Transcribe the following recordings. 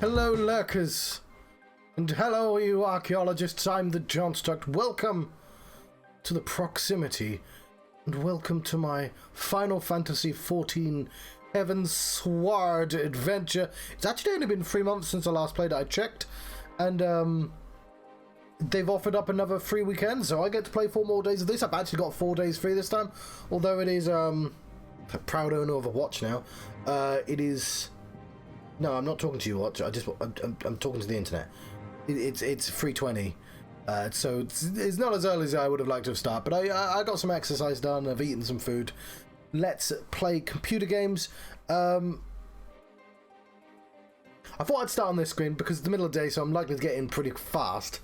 Hello, lurkers, and hello, you archaeologists. I'm the Johnstruct. Welcome to the proximity, and welcome to my Final Fantasy XIV Heavensward adventure. It's actually only been 3 months since I last played it. I checked, and they've offered up another free weekend, so I get to play 4 more days of this. I've actually got 4 days free this time, although it is a proud owner of a watch now. It is. No, I'm not talking to you, watch. I'm talking to the internet. It's 3:20, so it's not as early as I would have liked to have started. But I got some exercise done. I've eaten some food. Let's play computer games. I thought I'd start on this screen because it's the middle of the day, so I'm likely to get in pretty fast.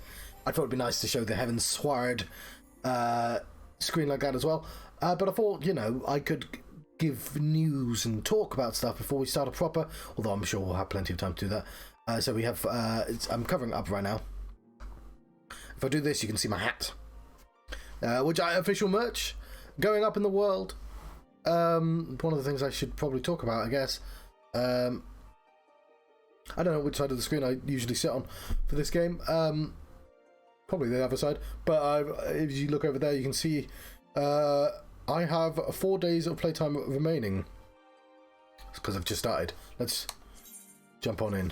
I thought it'd be nice to show the Heavensward screen like that as well. But I thought, you know, I could give news and talk about stuff before we start a proper, although I'm sure we'll have plenty of time to do that. So we have, I'm covering it up right now. If I do this, you can see my hat, which I official merch going up in the world. One of the things I should probably talk about, I guess. I don't know which side of the screen I usually sit on for this game. Probably the other side, but if you look over there, you can see I have 4 days of playtime remaining. It's because I've just started. Let's jump on in.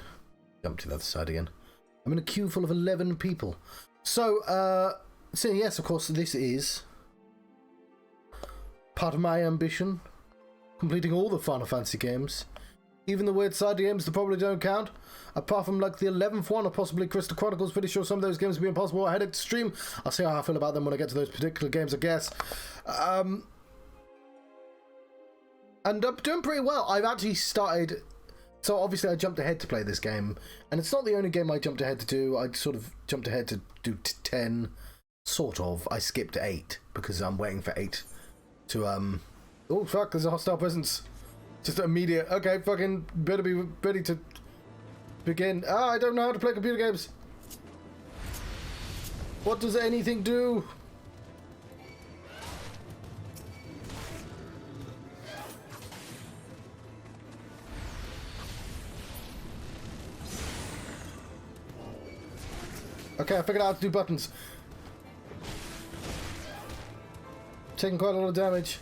Jump to the other side again. I'm in a queue full of 11 people. So yes, of course, this is part of my ambition. Completing all the Final Fantasy games. Even the weird side games that probably don't count. Apart from like the 11th one, or possibly Crystal Chronicles. Pretty sure some of those games will be impossible. I headed to stream. I'll see how I feel about them when I get to those particular games, I guess. And I'm doing pretty well. I've actually started. So obviously I jumped ahead to play this game. And it's not the only game I jumped ahead to do. I sort of jumped ahead to do 10. Sort of. I skipped 8. Because I'm waiting for 8 to... Oh, fuck. There's a hostile presence. Just immediate. Okay, fucking better be ready to begin. I don't know how to play computer games. What does anything do? Okay, I figured out how to do buttons. Taking quite a lot of damage.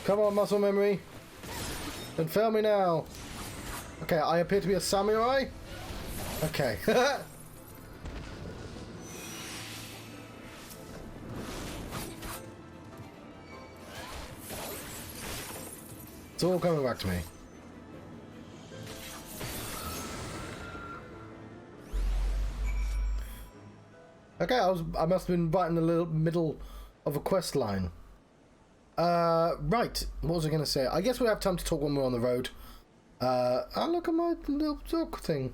Come on, muscle memory. Don't fail me now. Okay, I appear to be a samurai. Okay. It's all coming back to me. Okay, I must have been right in the little middle of a quest line. Right, what was I going to say? I guess we have time to talk when we're on the road. Look at my little dog thing.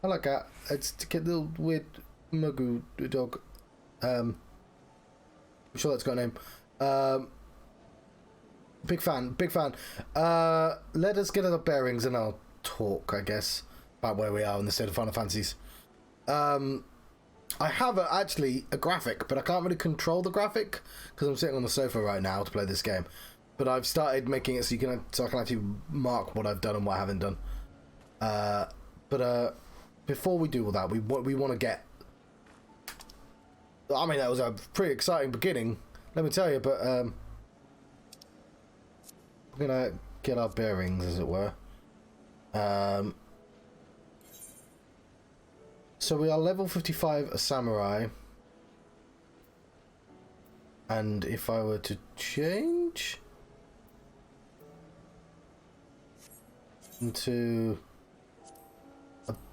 I like that. It's to get the little weird Mugu dog. I'm sure that's got a name. Big fan. Let us get our bearings and I'll talk, I guess, about where we are in the state of Final Fantasies. I have actually a graphic, but I can't really control the graphic because I'm sitting on the sofa right now to play this game. But I've started making it so I can actually mark what I've done and what I haven't done. But before we do all that, we want to get. I mean, that was a pretty exciting beginning, let me tell you. But we're gonna get our bearings, as it were. So we are level 55 a samurai. And if I were to change into,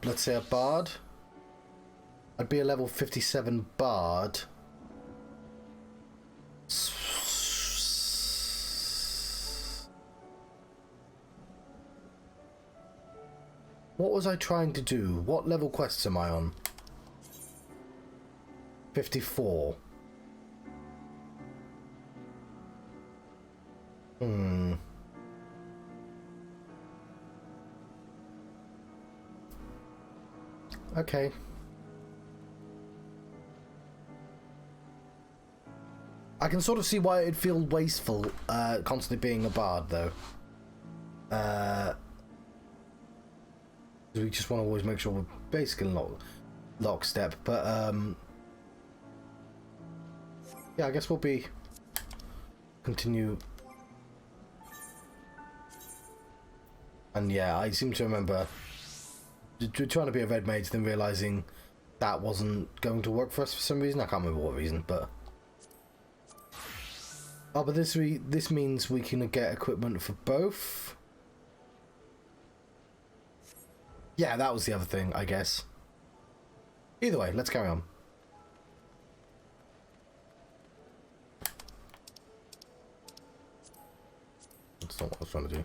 let's say, a bard, I'd be a level 57 bard. What was I trying to do? What level quests am I on? 54. Okay. I can sort of see why it'd feel wasteful constantly being a bard, though. We just want to always make sure we're basically lockstep, but yeah, I guess we'll be continue. And yeah, I seem to remember trying to be a red mage, then realizing that wasn't going to work for us for some reason. I can't remember what reason, but oh, but this means we can get equipment for both. Yeah, that was the other thing, I guess. Either way, let's carry on. That's not what I was trying to do.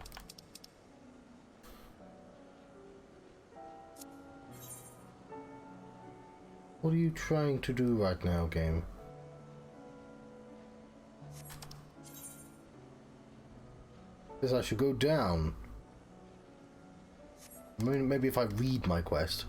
What are you trying to do right now, game? Says I should go down. I mean, maybe if I read my quest.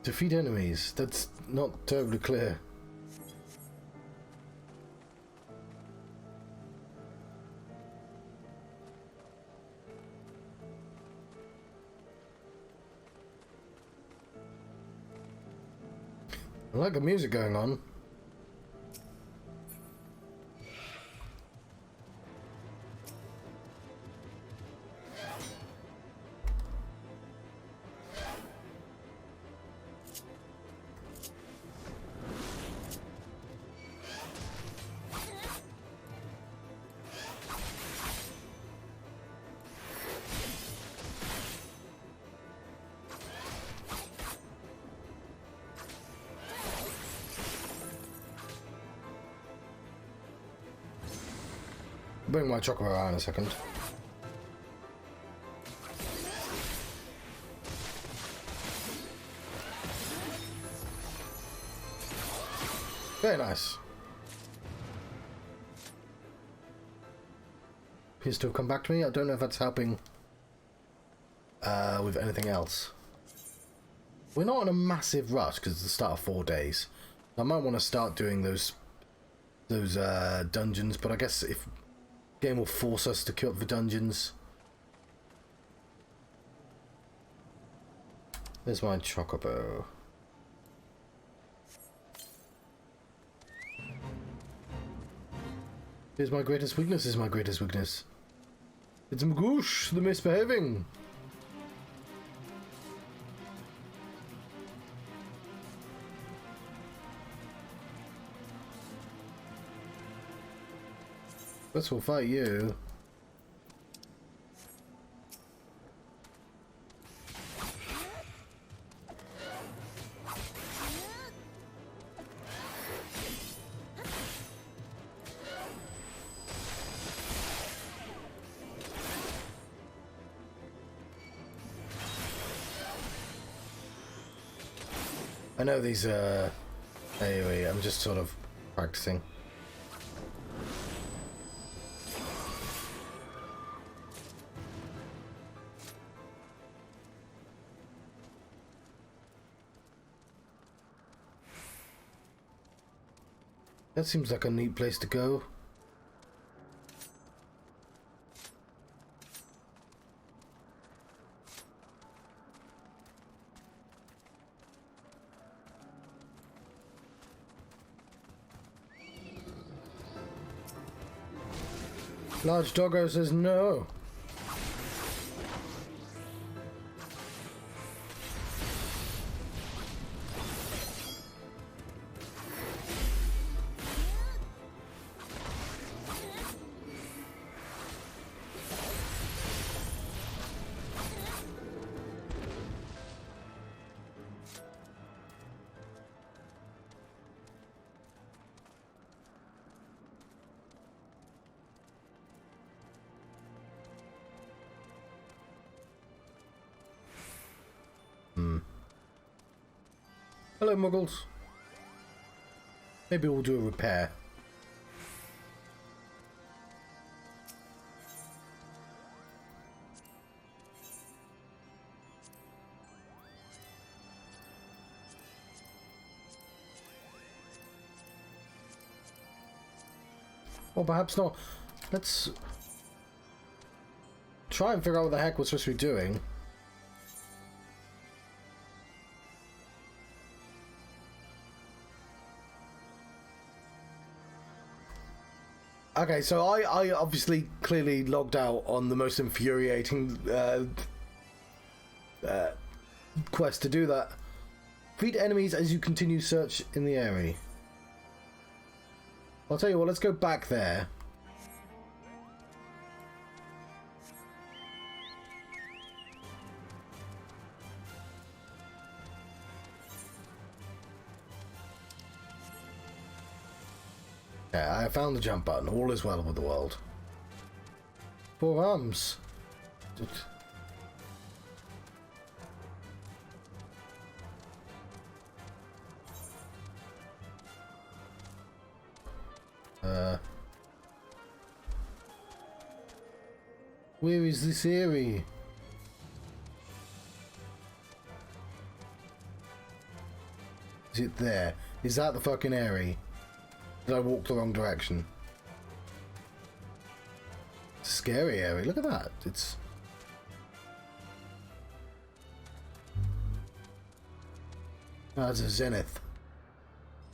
Defeat enemies. That's not terribly clear. I like the music going on. Bring my chocolate around in a second. Very nice. Appears to have come back to me. I don't know if that's helping with anything else. We're not in a massive rush because it's the start of 4 days. I might want to start doing those dungeons, but I guess if game will force us to queue up the dungeons. There's my chocobo. Here's my greatest weakness. Is my greatest weakness. It's Miqo'te, the misbehaving. Let's all fight you. I know these anyway, I'm just sort of practicing. That seems like a neat place to go. Large doggo says no. Hello, Muggles. Maybe we'll do a repair. Or perhaps not. Let's try and figure out what the heck we're supposed to be doing. Okay, so I obviously clearly logged out on the most infuriating quest to do that. Defeat enemies as you continue search in the area. I'll tell you what, let's go back there. Yeah, I found the jump button. All is well with the world. 4 arms. Where is this area? Is it there? Is that the fucking area? Did I walk the wrong direction? It's a scary area. Look at that. It's... Oh, it's a zenith.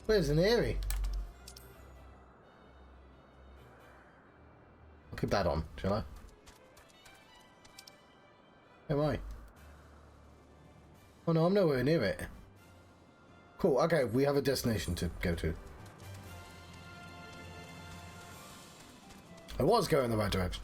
Where's an area? I'll keep that on, shall I? Where am I? Oh no, I'm nowhere near it. Cool, okay, we have a destination to go to. I was going in the right direction.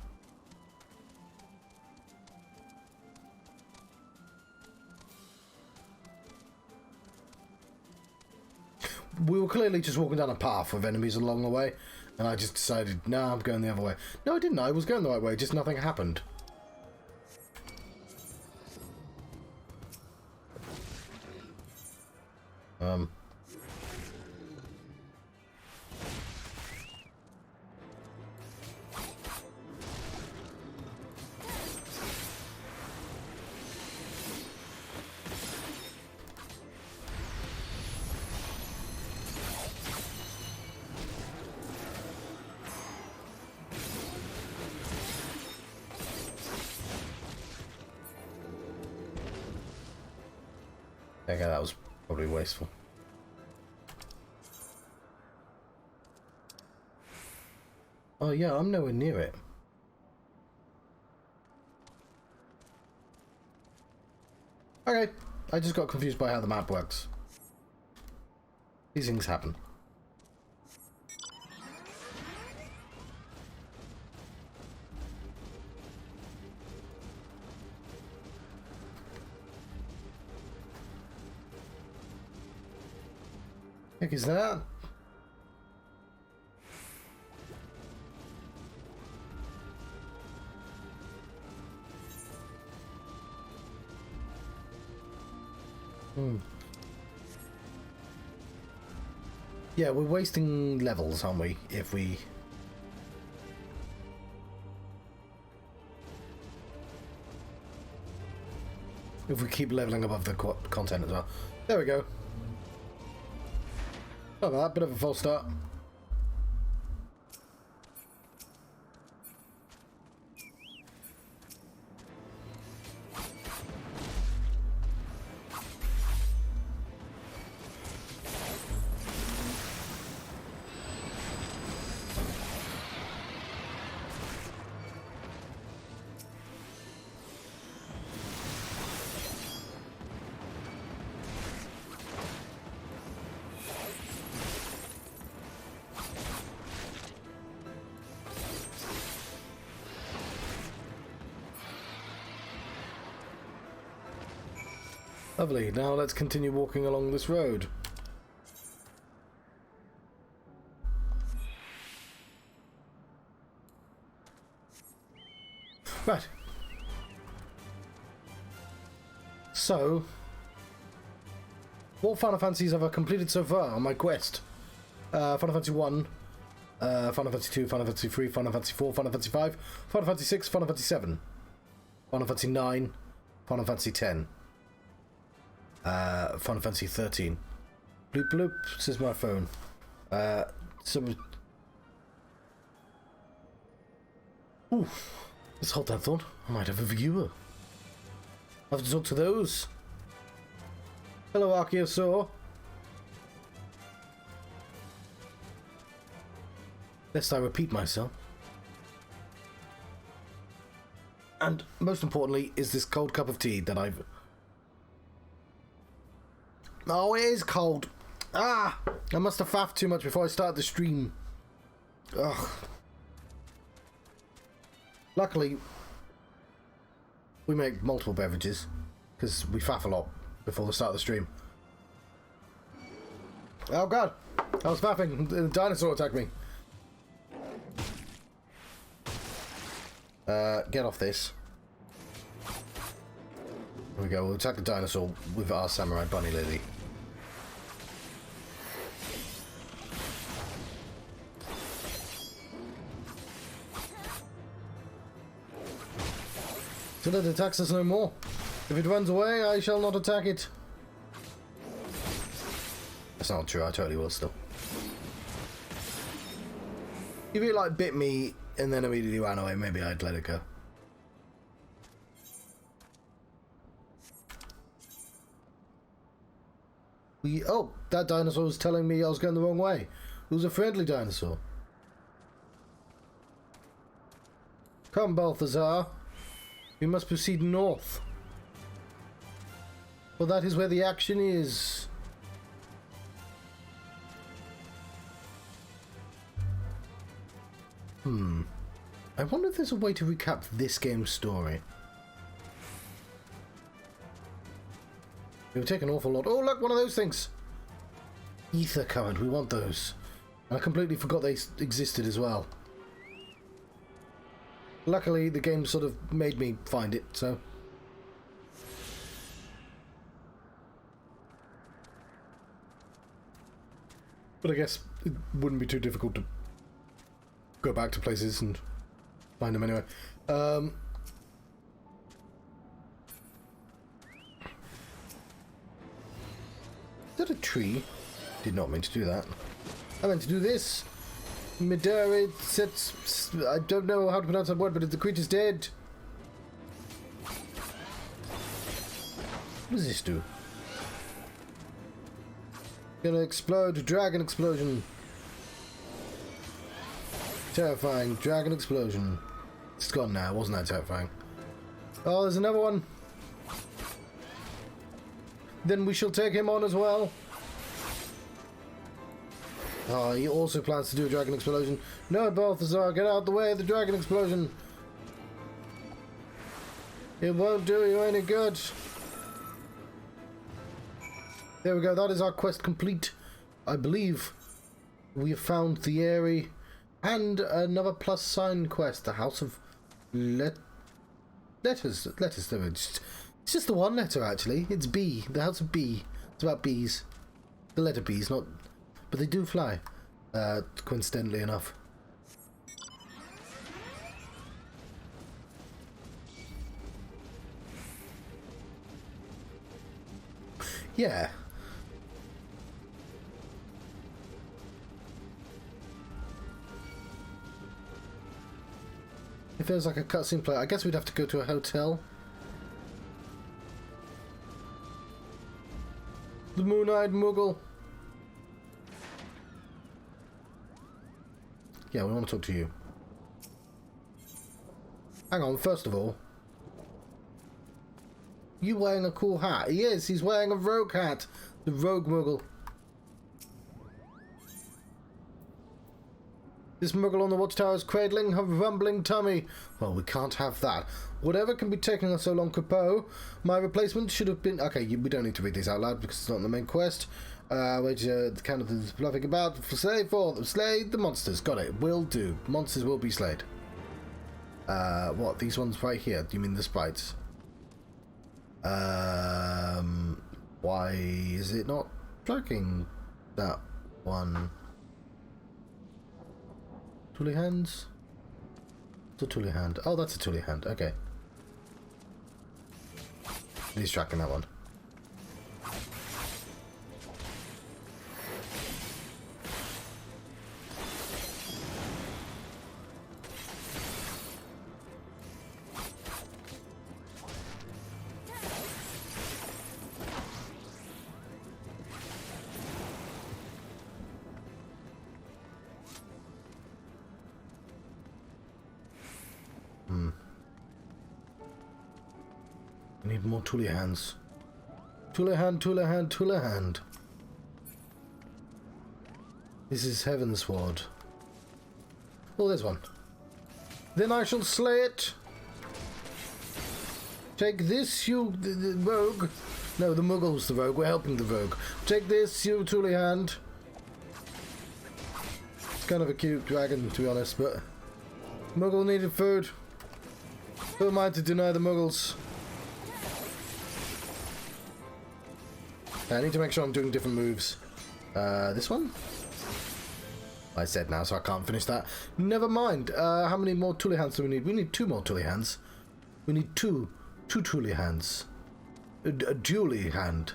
We were clearly just walking down a path with enemies along the way, and I just decided, no, I'm going the other way. No, I didn't. I was going the right way, just nothing happened. Okay, that was probably wasteful. Oh yeah, I'm nowhere near it. Okay, I just got confused by how the map works. These things happen. Heck is that? Yeah, we're wasting levels, aren't we? If we keep leveling above the content as well. There we go. Not bad, bit of a false start. Lovely, now let's continue walking along this road. Right. So, what Final Fantasies have I completed so far on my quest? Final Fantasy 1, Final Fantasy 2, Final Fantasy 3, Final Fantasy 4, Final Fantasy 5, Final Fantasy 6, Final Fantasy 7, Final Fantasy 9, Final Fantasy 10. Final Fantasy 13. Bloop bloop, says my phone. Ooh, let's hold that thought. I might have a viewer. I have to talk to those. Hello, Archaeosaur. Lest I repeat myself. And most importantly, is this cold cup of tea that I've... Oh, it is cold. Ah! I must have faffed too much before I started the stream. Ugh. Luckily, we make multiple beverages, because we faff a lot before the start of the stream. Oh god! I was faffing. The dinosaur attacked me. Get off this. Here we go. We'll attack the dinosaur with our samurai bunny lily. Till it attacks us no more. If it runs away, I shall not attack it. That's not true. I totally will still. If it like bit me and then immediately ran away, maybe I'd let it go. Oh, that dinosaur was telling me I was going the wrong way. It was a friendly dinosaur. Come, Balthazar. We must proceed north. Well, that is where the action is. I wonder if there's a way to recap this game's story. We've taken an awful lot. Oh, look, one of those things. Ether current, we want those. And I completely forgot they existed as well. Luckily, the game sort of made me find it, so... But I guess it wouldn't be too difficult to go back to places and find them anyway. Is that a tree? Did not mean to do that. I meant to do this. Midori sets... I don't know how to pronounce that word, but the creature's dead. What does this do? Gonna explode. Dragon explosion. Terrifying. Dragon explosion. It's gone now. Wasn't that terrifying? Oh, there's another one. Then we shall take him on as well. Oh, he also plans to do a dragon explosion. No, Balthazar, get out of the way of the dragon explosion. It won't do you any good. There we go. That is our quest complete. I believe we have found the Airy and another plus sign quest. The House of Letters. It's just the one letter, actually. It's B. The House of B. It's about bees. The letter B's, not... But they do fly, coincidentally enough. Yeah. If there's like a cutscene play, I guess we'd have to go to a hotel. The Moon-Eyed Moogle. Yeah, we want to talk to you. Hang on, first of all. You wearing a cool hat? He is, he's wearing a rogue hat. The Rogue Moogle. This Moogle on the watchtower is cradling her rumbling tummy. Well, we can't have that. Whatever can be taking us so long, Capo. My replacement should have been... Okay, we don't need to read these out loud because it's not in the main quest. Which the kind of is bluffing about. Slay the monsters. Got it. Will do. Monsters will be slayed. What? These ones right here? Do you mean the sprites? Why is it not tracking that one? Toolie hands? It's a toolie hand. Oh, that's a toolie hand. Okay. He's tracking that one. Need more tooly hands. Tooly hand, tooly hand, tooly hand. This is Heavensward. Oh, there's one. Then I shall slay it. Take this, you the rogue. No, the Muggle's the rogue. We're helping the rogue. Take this, you tooly hand. It's kind of a cute dragon, to be honest, but Muggle needed food. Who am I to deny the Muggles? I need to make sure I'm doing different moves. This one? I said now, so I can't finish that. Never mind. How many more tooly hands do we need? We need 2 more tooly hands. We need two tooly hands. A dually hand.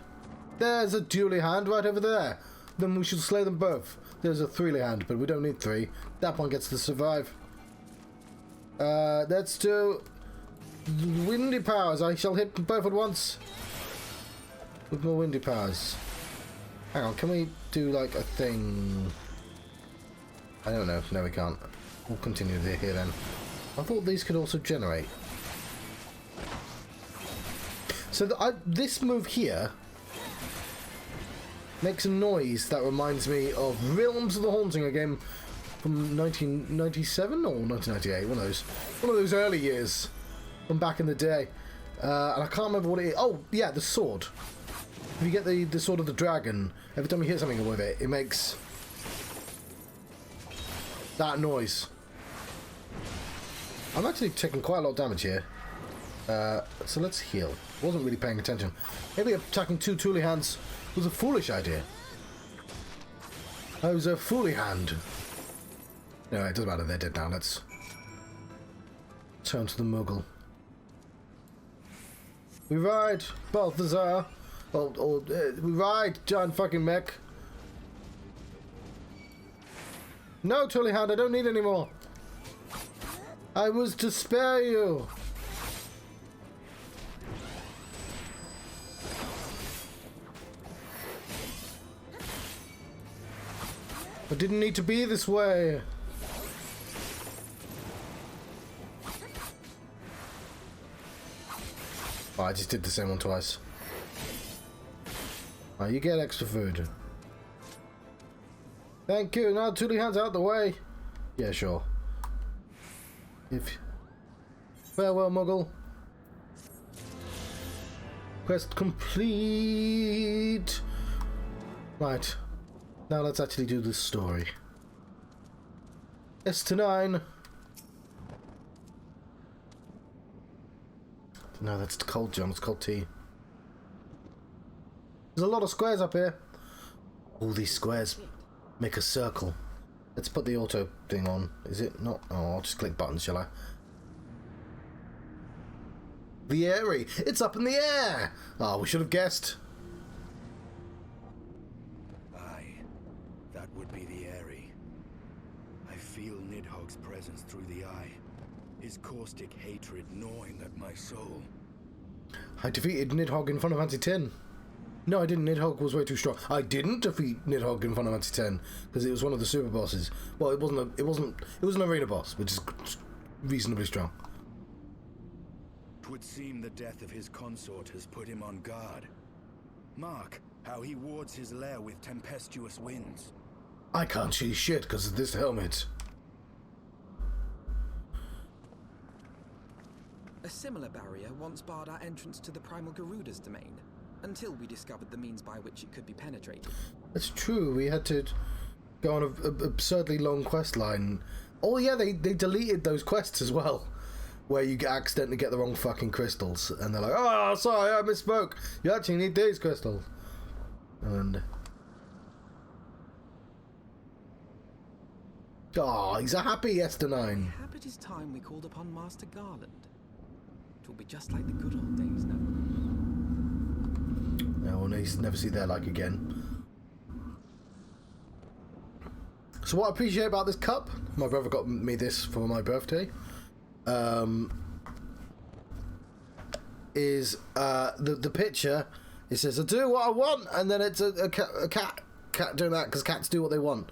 There's a dually hand right over there. Then we should slay them both. There's a threely hand, but we don't need 3. That one gets to survive. Let's do windy powers. I shall hit both at once. With more windy powers. Hang on, can we do like a thing? I don't know. No, we can't. We'll continue here then. I thought these could also generate. So this move here makes a noise that reminds me of Realms of the Haunting, a game from 1997 or 1998, one of those early years from back in the day. And I can't remember what it is. Oh, yeah, the sword. If you get the sword of the dragon, every time you hit something with it, it makes that noise. I'm actually taking quite a lot of damage here. So let's heal. Wasn't really paying attention. Maybe attacking 2 tooly hands was a foolish idea. I was a fooly hand. No, it doesn't matter. They're dead now. Let's turn to the Muggle. We ride, Balthazar. We ride, giant fucking mech. No, tooly hand. I don't need any more. I was to spare you. It didn't need to be this way. Oh, I just did the same one twice. Oh, you get extra food. Thank you. Now tooly hands out the way. Yeah, sure. Farewell, Muggle. Quest complete. Right. Now let's actually do this story. S to 9. No, that's cold, John. It's cold tea. There's a lot of squares up here. All these squares make a circle. Let's put the auto thing on. Is it not? Oh, I'll just click buttons, shall I? The airy. It's up in the air. Oh, we should have guessed. That would be the airy. I feel Nidhogg's presence through the eye. His caustic hatred gnawing at my soul. I defeated Nidhogg in Final Fantasy X. No, I didn't. Nidhogg was way too strong. I didn't defeat Nidhogg in Final Fantasy X because it was one of the super bosses. Well, it was an arena boss, which is reasonably strong. 'Twould seem the death of his consort has put him on guard. Mark how he wards his lair with tempestuous winds. I can't see shit because of this helmet. A similar barrier once barred our entrance to the Primal Garuda's domain, until we discovered the means by which it could be penetrated. That's true. We had to go on an absurdly long quest line. Oh yeah, they deleted those quests as well, where you accidentally get the wrong fucking crystals, and they're like, "Oh, sorry, I misspoke. You actually need these crystals." And oh, he's a happy S9. Perhaps it is time we called upon Master Garland. It will be just like the good old days now. No, we'll never see their like again. So what I appreciate about this cup, my brother got me this for my birthday, is the picture. It says, "I do what I want," and then it's a cat doing that because cats do what they want.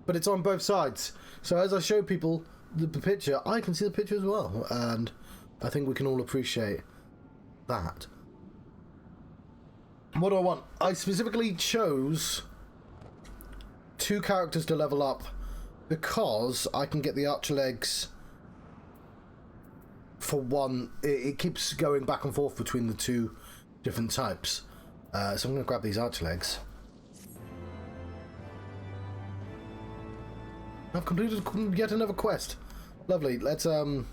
But it's on both sides. So as I show people the picture, I can see the picture as well, and I think we can all appreciate that. What do I want? I specifically chose 2 characters to level up because I can get the archer legs for one. It keeps going back and forth between the 2 different types. So I'm going to grab these archer legs. I've completed yet another quest. Lovely. Let's put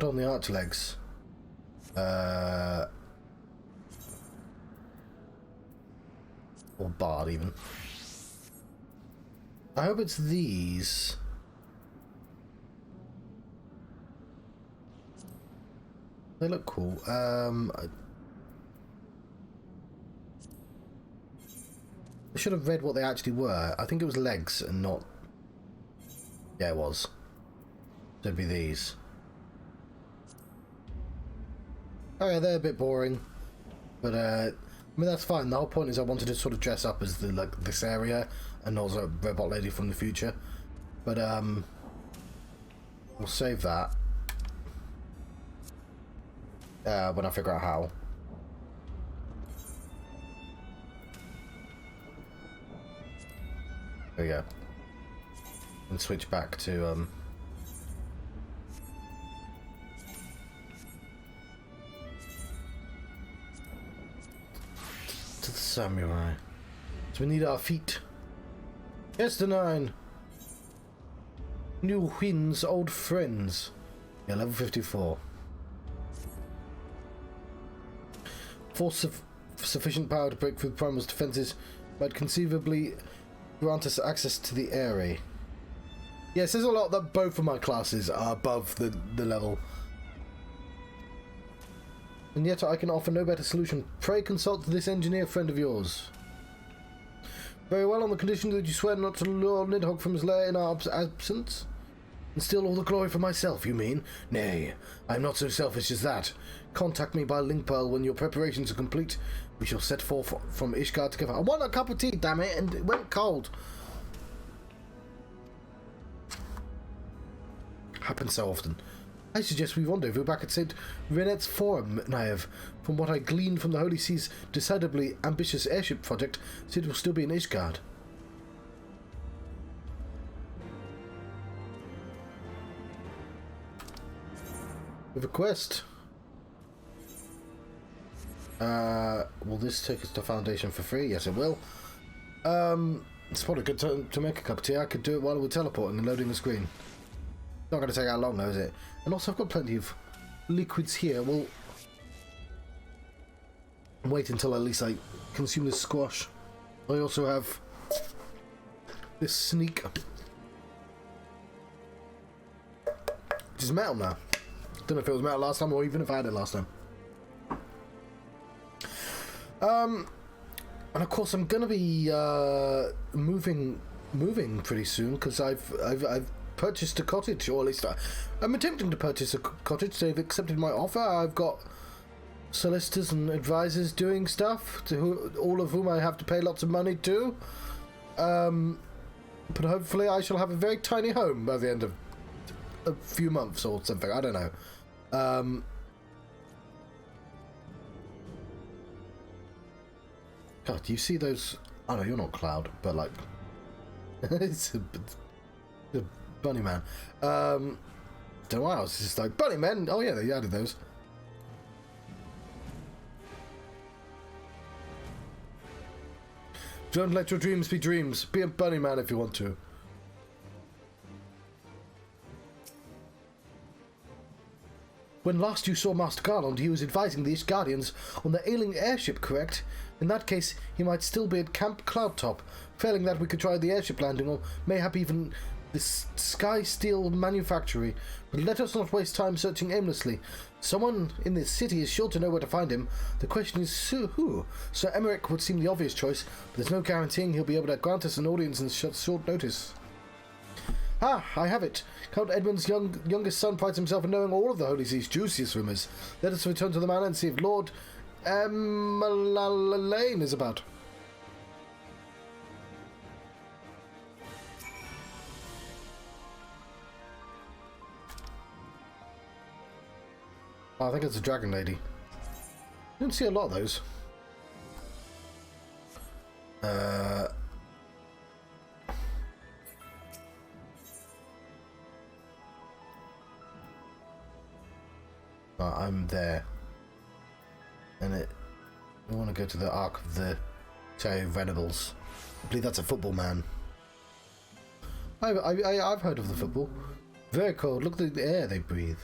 on the archer legs. Or bard even. I hope it's these. They look cool. I should have read what they actually were. I think it was legs and not... Yeah, it was. It'd be these. Oh yeah, they're a bit boring. But, I mean, that's fine. The whole point is I wanted to sort of dress up as the, like, this area and also a robot lady from the future. But, we'll save that. When I figure out how. There we go. And switch back to, to the samurai. So we need our feet. Yes, the 9. New Huin's old friends. Yeah, level 54. Force sufficient power to break through Primal's defenses might conceivably grant us access to the area. Yeah, it says a lot that both of my classes are above the level. And yet I can offer no better solution. Pray consult this engineer friend of yours. Very well, on the condition that you swear not to lure Nidhogg from his lair in our absence. And steal all the glory for myself, you mean? Nay, I am not so selfish as that. Contact me by link pearl when your preparations are complete. We shall set forth from Ishgard together. I want a cup of tea, damn it, and it went cold. Happens so often. I suggest we rendezvous back at St. Renet's Forum, Naive. From what I gleaned from the Holy Sea's decidedly ambitious airship project, Sid will still be in Ishgard. We have a quest. Will this take us to Foundation for free? Yes, it will. It's probably good to make a cup of tea. I could do it while we're teleporting and loading the screen. Not going to take how long though, is it? And also I've got plenty of liquids here. We'll wait until at least I consume this squash. I also have this sneak, which is metal now. Don't know if it was metal last time or even if I had it last time. And of course I'm gonna be moving pretty soon because I've purchased a cottage, or at least I'm attempting to purchase a cottage. They've accepted my offer. I've got solicitors and advisors doing stuff to all of whom I have to pay lots of money to. But hopefully I shall have a very tiny home by the end of a few months or something. I don't know. God, do you see those? Oh no, you're not Cloud, but like it's a bunny man. Don't know why I was just like bunny men. Oh yeah, they added those. Don't let your dreams be dreams. Be a bunny man if you want to. When last you saw Master Garland, he was advising the Ishgardians on the ailing airship, correct? In that case, he might still be at Camp Cloudtop. Failing that, we could try the airship landing, or mayhap even the Sky Steel manufactory. But let us not waste time searching aimlessly. Someone in this city is sure to know where to find him. The question is who? Sir Emmerich would seem the obvious choice, but there's no guaranteeing he'll be able to grant us an audience in short notice. Ah, I have it. Count Edmund's youngest son prides himself in knowing all of the Holy Sea's juiciest rumours. Let us return to the manor and see if Lord Lane is about. Oh, I think it's a dragon lady. You don't see a lot of those. I'm there. And we want to go to the Ark of the Venables. I believe that's a football man. I've heard of the football. Very cold. Look at the air they breathe.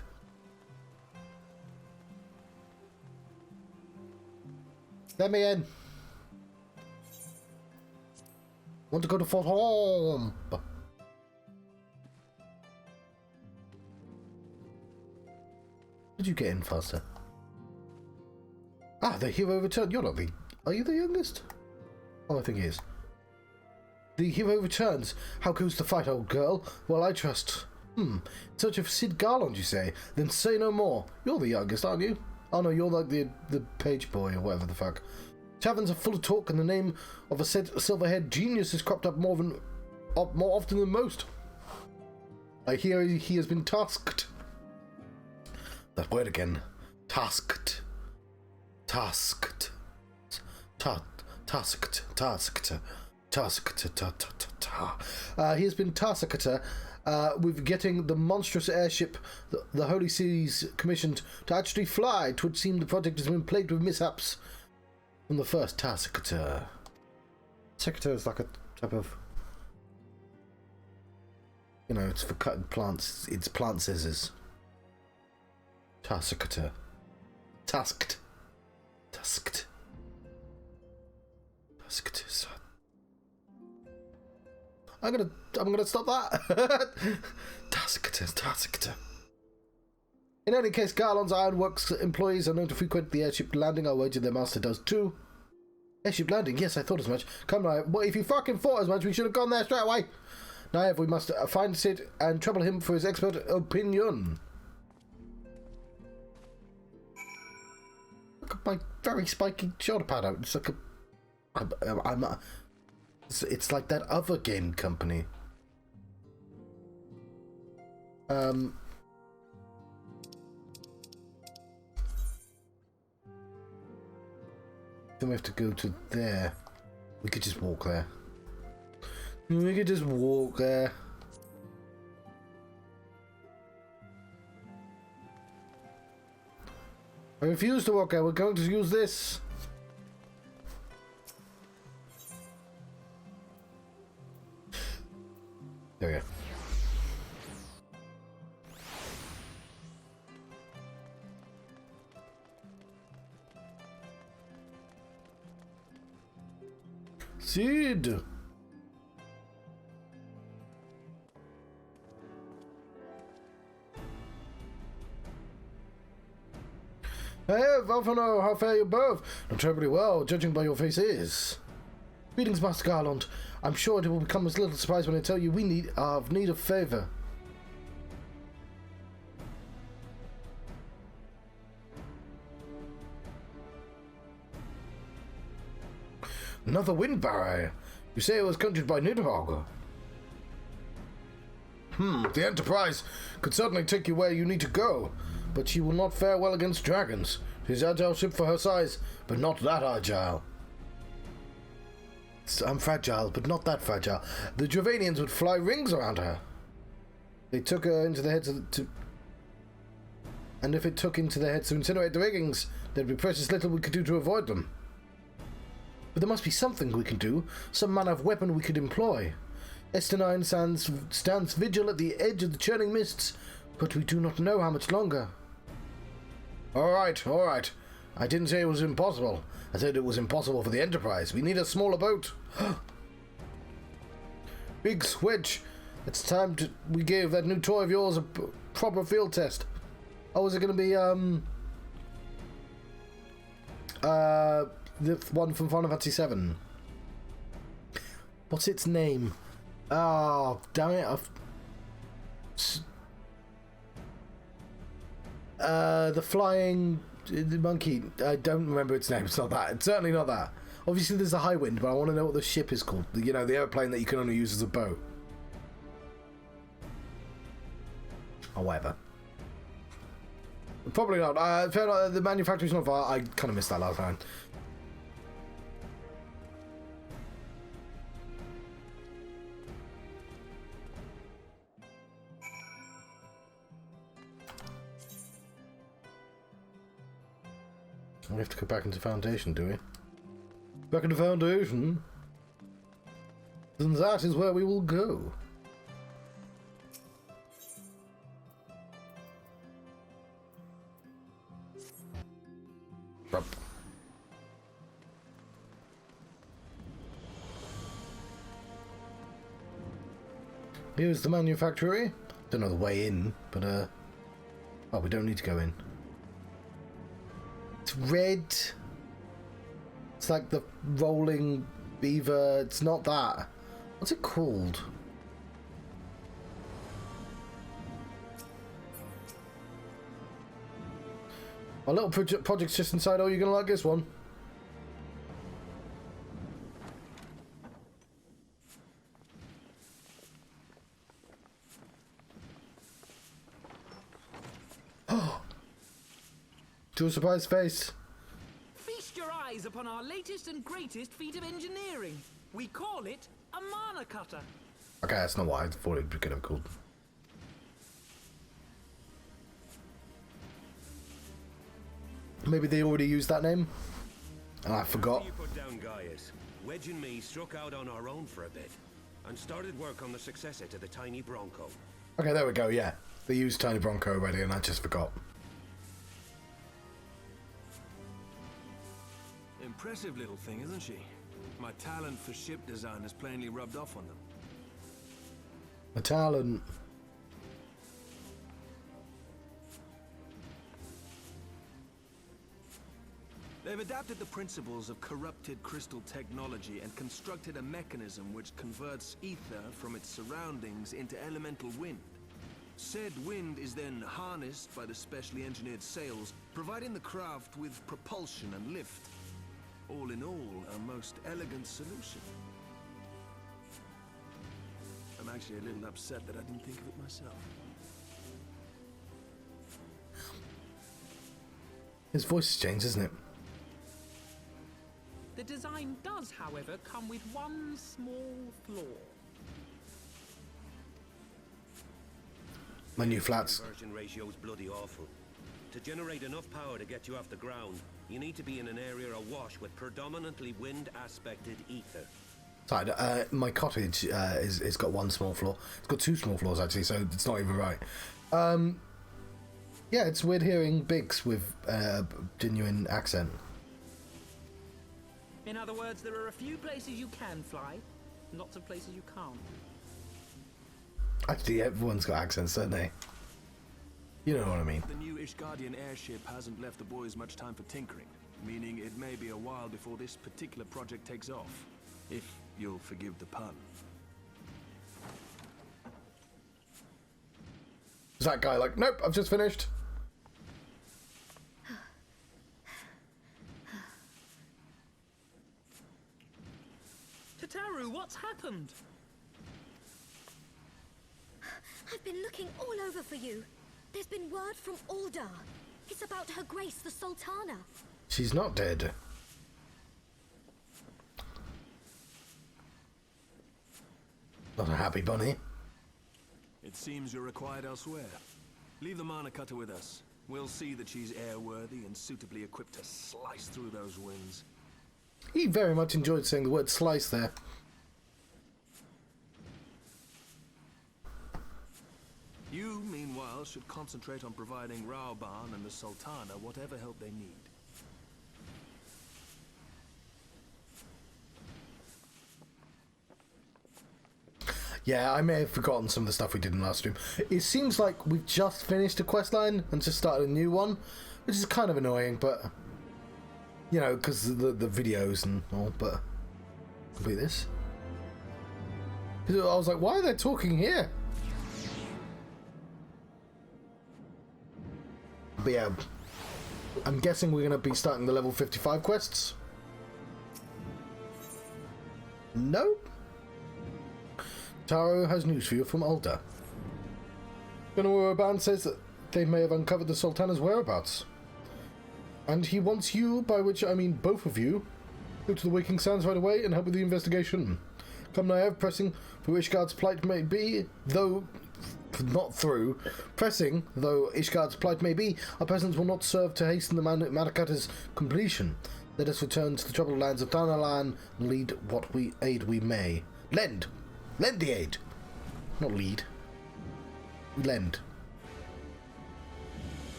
Let me in. Want to go to Fort Home. Did you get in faster? Ah, the hero returned. You're not the... Are you the youngest? Oh, I think he is. The hero returns. How goes the fight, old girl? Well, I trust... In search of Sid Garland, you say? Then say no more. You're the youngest, aren't you? Oh no, you're like the page boy or whatever the fuck. Taverns are full of talk, and the name of a said silver-haired genius has cropped up more often than most. I hear he has been tasked. That word again. Tasked. Tasked. Tasked. He has been tasked with getting the monstrous airship the Holy Seas commissioned to actually fly. It would seem the project has been plagued with mishaps from the first tasked. Secretary is like a type of... You know, it's for cutting plants. It's plant scissors. Tasked. Tasked. Tasked. Tasked. I'm gonna stop that. Tasked. In any case, Garland's Ironworks employees are known to frequent the airship landing. I wager their master does too. Airship landing? Yes, I thought as much. Come on, well, if you fucking thought as much, we should have gone there straight away. Now, if we must find Sid and trouble him for his expert opinion. Look at my very spiky shoulder pad out. It's like a... It's like that other game company. Then we have to go to there. We could just walk there. We could just walk there. I refuse to walk there. We're going to use this. There we go. Sid! Hey, Valfano, how fare you both? Not terribly well, judging by your faces. Greetings, Master Garland. I'm sure it will become a little surprise when I tell you we need a favour. Another wind barrier. You say it was conjured by Nidhogg. The Enterprise could certainly take you where you need to go, but she will not fare well against dragons. She's an agile ship for her size, but not that agile. I'm fragile, but not that fragile. The Dravanians would fly rings around her. They took her into the heads and if it took into their heads to incinerate the riggings, there'd be precious little we could do to avoid them. But there must be something we can do, some manner of weapon we could employ. Estenine stands vigil at the edge of the churning mists, but we do not know how much longer. All right. I didn't say it was impossible. I said it was impossible for the Enterprise. We need a smaller boat. Big Switch. It's time we gave that new toy of yours a proper field test. Oh, is it going to be, the one from Final Fantasy VII? What's its name? Oh, damn it. The flying monkey. I don't remember its name. It's not that. It's certainly not that. Obviously, there's a high wind, but I want to know what the ship is called. You know, the airplane that you can only use as a boat. Or whatever. Probably not. The manufacturer's not far. I kind of missed that last time. We have to go back into Foundation, do we? Back into Foundation? Then that is where we will go. Rup. Here's the manufactory. Don't know the way in, but oh, we don't need to go in. It's red. It's like the rolling beaver. It's not that. What's it called? My little project's just inside. Oh, you're gonna like this one. To a surprised face. Feast your eyes upon our latest and greatest feat of engineering. We call it a mana cutter. Okay, that's not what I thought it could have called. Maybe they already used that name, and I forgot. You put down Gaius. Wedge and me struck out on our own for a bit, and started work on the successor to the Tiny Bronco. Okay, there we go. Yeah, they used Tiny Bronco already, and I just forgot. Impressive little thing, isn't she? My talent for ship design has plainly rubbed off on them. The talent. They've adapted the principles of corrupted crystal technology and constructed a mechanism which converts ether from its surroundings into elemental wind. Said wind is then harnessed by the specially engineered sails, providing the craft with propulsion and lift. All in all, a most elegant solution. I'm actually a little upset that I didn't think of it myself. His voice has changed, isn't it? The design does, however, come with one small flaw. My new flats. Conversion ratio is bloody awful. To generate enough power to get you off the ground, you need to be in an area awash with predominantly wind-aspected ether. Sorry, my cottage is got one small flaw. It's got two small flaws actually, so it's not even right. Yeah, it's weird hearing Biggs with genuine accent. In other words, there are a few places you can fly, lots of places you can't. Actually, everyone's got accents, don't they? You know what I mean. The new Ishgardian airship hasn't left the boys much time for tinkering, meaning it may be a while before this particular project takes off. If you'll forgive the pun. Is that guy like, nope, I've just finished? Tataru, what's happened? I've been looking all over for you. There's been word from Aldar. It's about Her Grace, the Sultana. She's not dead. Not a happy bunny. It seems you're required elsewhere. Leave the mana cutter with us. We'll see that she's airworthy and suitably equipped to slice through those winds. He very much enjoyed saying the word slice there. You, meanwhile, should concentrate on providing Raoban and the Sultana whatever help they need. Yeah, I may have forgotten some of the stuff we did in last stream. It seems like we've just finished a questline and just started a new one, which is kind of annoying, but... You know, because of the videos and all, but... Complete this. I was like, why are they talking here? But yeah, I'm guessing we're going to be starting the level 55 quests. Nope. Taro has news for you from Ulda. Raoban says that they may have uncovered the Sultana's whereabouts. And he wants you, by which I mean both of you, go to the Waking Sands right away and help with the investigation. Come Naev, pressing for Ishgard's plight may be, though not through. Pressing, though Ishgard's plight may be, our presence will not serve to hasten the Miqo'te's completion. Let us return to the troubled lands of Thanalan and lead what aid we may. Lend the aid. Not lead. We lend.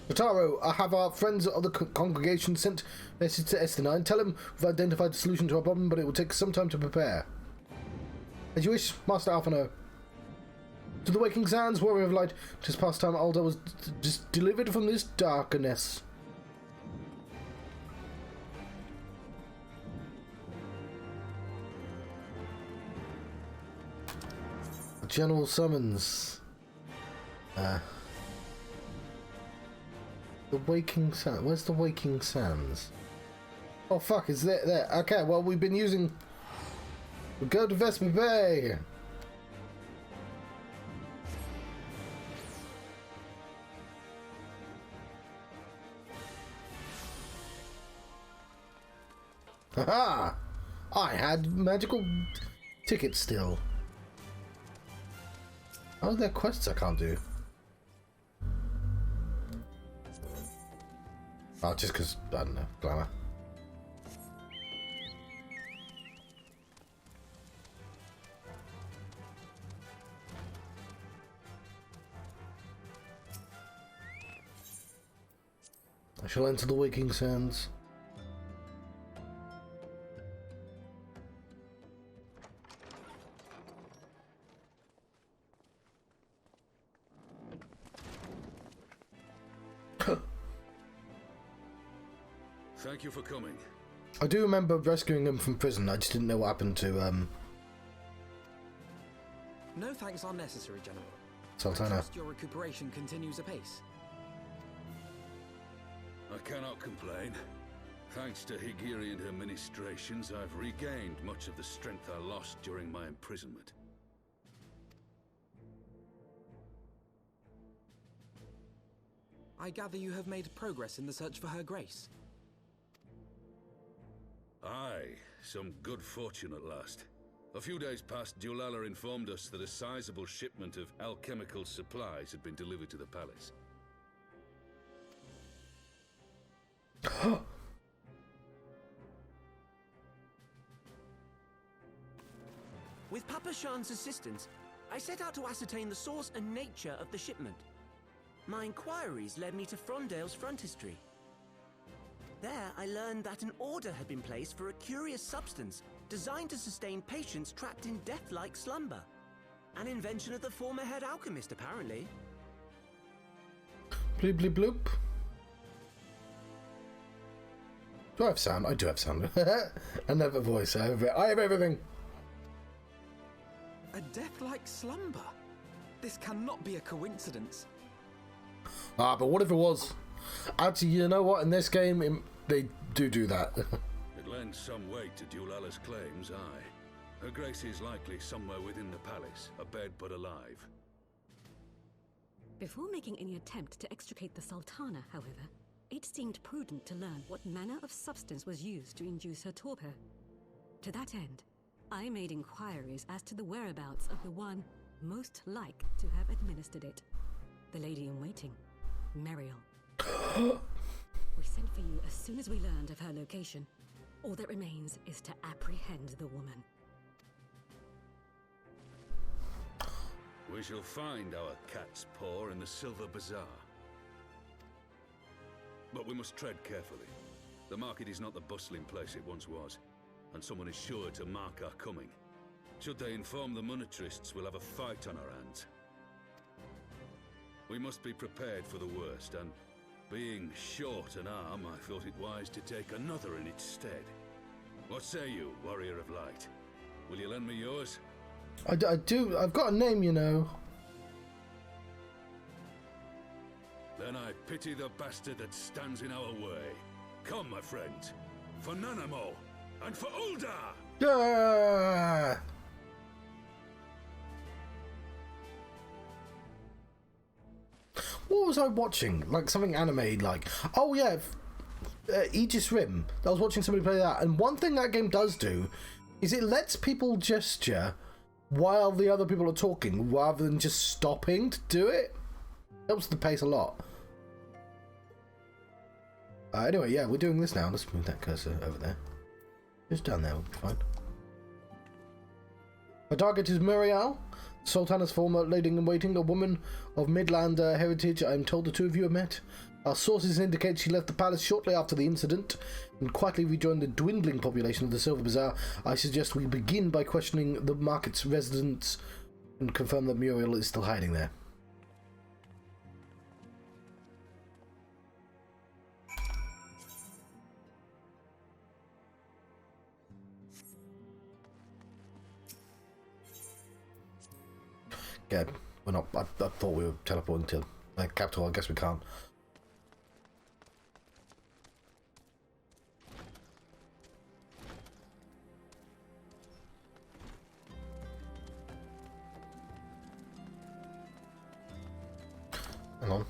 Rotaro, I have our friends of the congregation sent message to S9. Tell him we've identified the solution to our problem, but it will take some time to prepare. As you wish, Master Alphino. To the waking sands, warrior of light, 'tis past time Alda was just delivered from this darkness. General summons. The waking sands. Where's the waking sands? Oh fuck! Is there? Okay. Well, we've been using. We go to Vesper Bay. Haha! I had magical tickets still. Oh, there are quests I can't do. Oh, just because, I don't know, glamour. I shall enter the waking sands. Thank you for coming. I do remember rescuing him from prison. I just didn't know what happened to No thanks are necessary, General. Sultana. I trust your recuperation continues apace. I cannot complain. Thanks to Higiri and her ministrations, I've regained much of the strength I lost during my imprisonment. I gather you have made progress in the search for Her Grace. Aye, some good fortune at last. A few days past, Dulala informed us that a sizable shipment of alchemical supplies had been delivered to the palace. With Papa Shan's assistance, I set out to ascertain the source and nature of the shipment. My inquiries led me to Frondale's frontistery. There, I learned that an order had been placed for a curious substance designed to sustain patients trapped in death-like slumber. An invention of the former head alchemist, apparently. Bleep bleep bloop. Do I have sound? I do have sound. Another voice. I have everything. A death-like slumber? This cannot be a coincidence. Ah, but what if it was? Actually, you know what? In this game, they do that. It lends some weight to Dulala's claims, aye. Her Grace is likely somewhere within the palace, abed but alive. Before making any attempt to extricate the Sultana, however, it seemed prudent to learn what manner of substance was used to induce her torpor. To that end, I made inquiries as to the whereabouts of the one most like to have administered it. The lady in waiting, Meriel. We sent for you as soon as we learned of her location. All that remains is to apprehend the woman. We shall find our cat's paw in the Silver Bazaar. But we must tread carefully. The market is not the bustling place it once was, and someone is sure to mark our coming. Should they inform the monetarists, we'll have a fight on our hands. We must be prepared for the worst, and being short an arm, I thought it wise to take another in its stead. What say you, Warrior of Light? Will you lend me yours? I do. I've got a name, you know. Then I pity the bastard that stands in our way. Come, my friends, for Nanamo and for Ul'dah! Yeah! What was I watching? Like something anime, like... Oh yeah, Aegis Rim. I was watching somebody play that, and one thing that game does do is it lets people gesture while the other people are talking, rather than just stopping to do it. Helps the pace a lot. Anyway, yeah, we're doing this now. Let's move that cursor over there. Just down there, we'll be fine. Our target is Muriel, Sultana's former lady-in-waiting, a woman of Midland heritage. I am told the two of you have met. Our sources indicate she left the palace shortly after the incident and quietly rejoined the dwindling population of the Silver Bazaar. I suggest we begin by questioning the market's residents and confirm that Muriel is still hiding there. Yeah, we're not. I thought we were teleporting to the capital. I guess we can't. Hang on.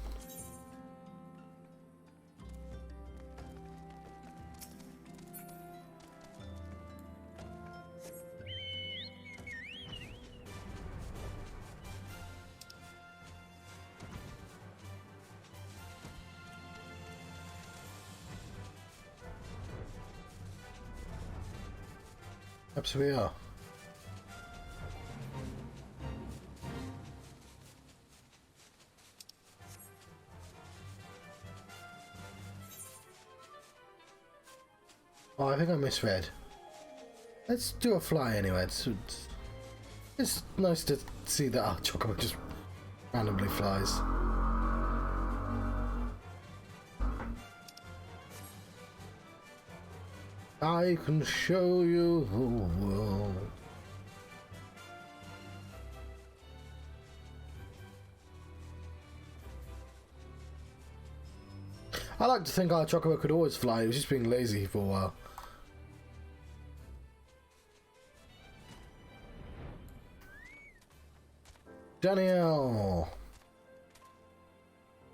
Perhaps we are. Oh, I think I misread. Let's do a fly anyway. It's nice to see that our chocobo just randomly flies. I can show you the world. I like to think our chocobo could always fly. It was just being lazy for a while. Danielle.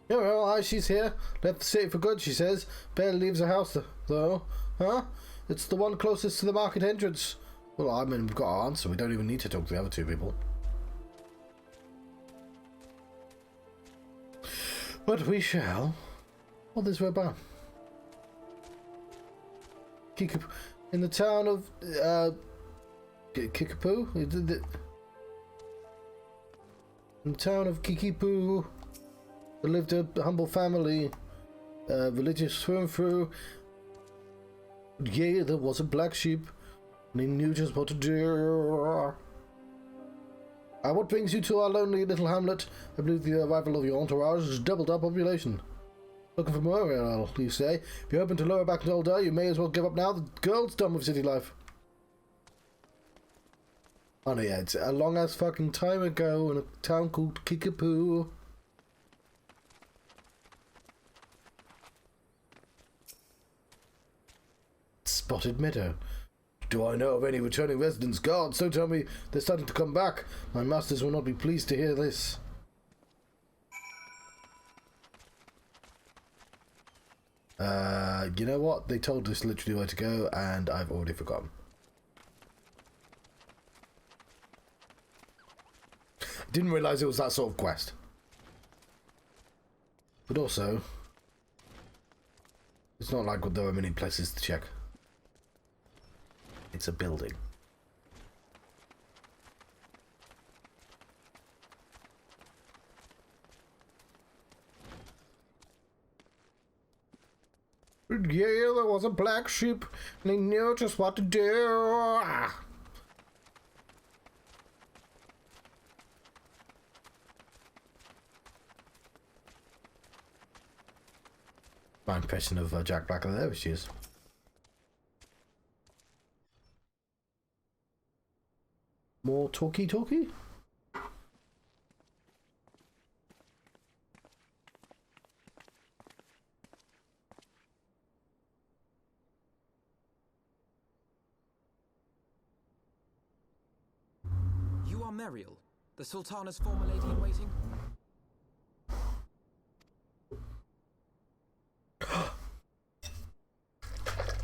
Yeah, well, she's here. Left the city for good, she says. Barely leaves her house, though. Huh? It's the one closest to the market entrance. Well, I mean, we've got our answer. We don't even need to talk to the other two people. But we shall. What is we're bound? In the town of Kickapoo? In the town of Kikipu, there lived a humble family, religious through and through. Yeah, there was a black sheep, and he knew just what to do. What brings you to our lonely little hamlet? I believe the arrival of your entourage has doubled our population. Looking for more, you say? If you're hoping to lure back to Oldar, you may as well give up now. The girl's done with city life. Oh no, yeah, it's a long-ass fucking time ago in a town called Kickapoo. Spotted Meadow. Do I know of any returning residents? Guards, don't tell me they're starting to come back. My masters will not be pleased to hear this. You know what? They told us literally where to go, and I've already forgotten. Didn't realise it was that sort of quest. But also, it's not like there are many places to check. It's a building. Yeah, there was a black sheep, and he knew just what to do. My impression of Jack Black and there she is. More talkie? You are Muriel, the Sultana's former lady-in-waiting?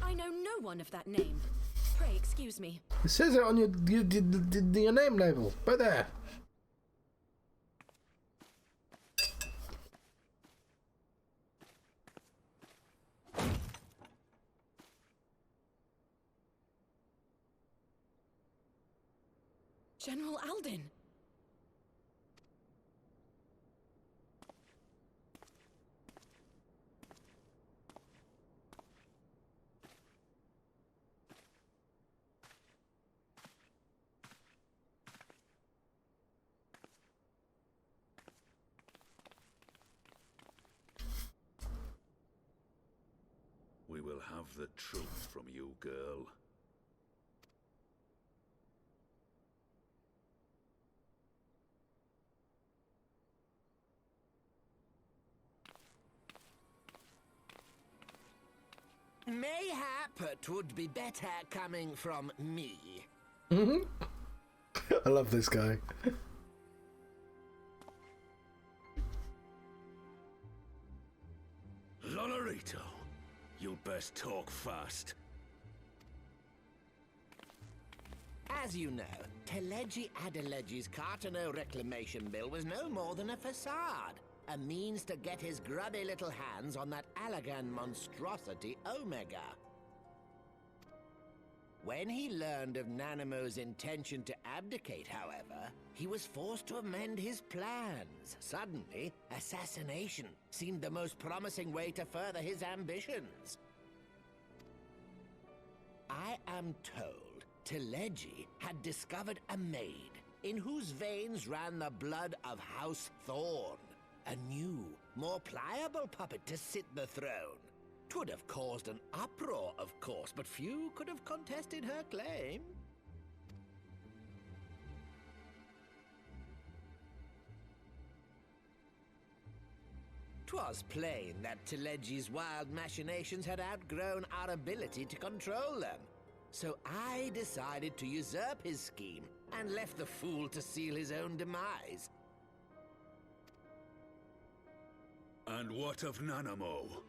I know no one of that name. Pray Excuse me. It says it on your name label, right there. General Alden. We will have the truth from you, girl. Mayhap 'twould be better coming from me. I love this guy. Lonorito, you'd best talk fast. As you know, Teleji Adeleji's Cartano reclamation bill was no more than a facade. A means to get his grubby little hands on that Allagan monstrosity Omega. When he learned of Nanamo's intention to abdicate, however, he was forced to amend his plans. Suddenly, assassination seemed the most promising way to further his ambitions. I am told Teleji had discovered a maid in whose veins ran the blood of House Thorn. A new, more pliable puppet to sit the throne. 'Twould have caused an uproar, of course, but few could have contested her claim. 'Twas plain that Teleji's wild machinations had outgrown our ability to control them. So I decided to usurp his scheme and left the fool to seal his own demise. And what of Nanamo?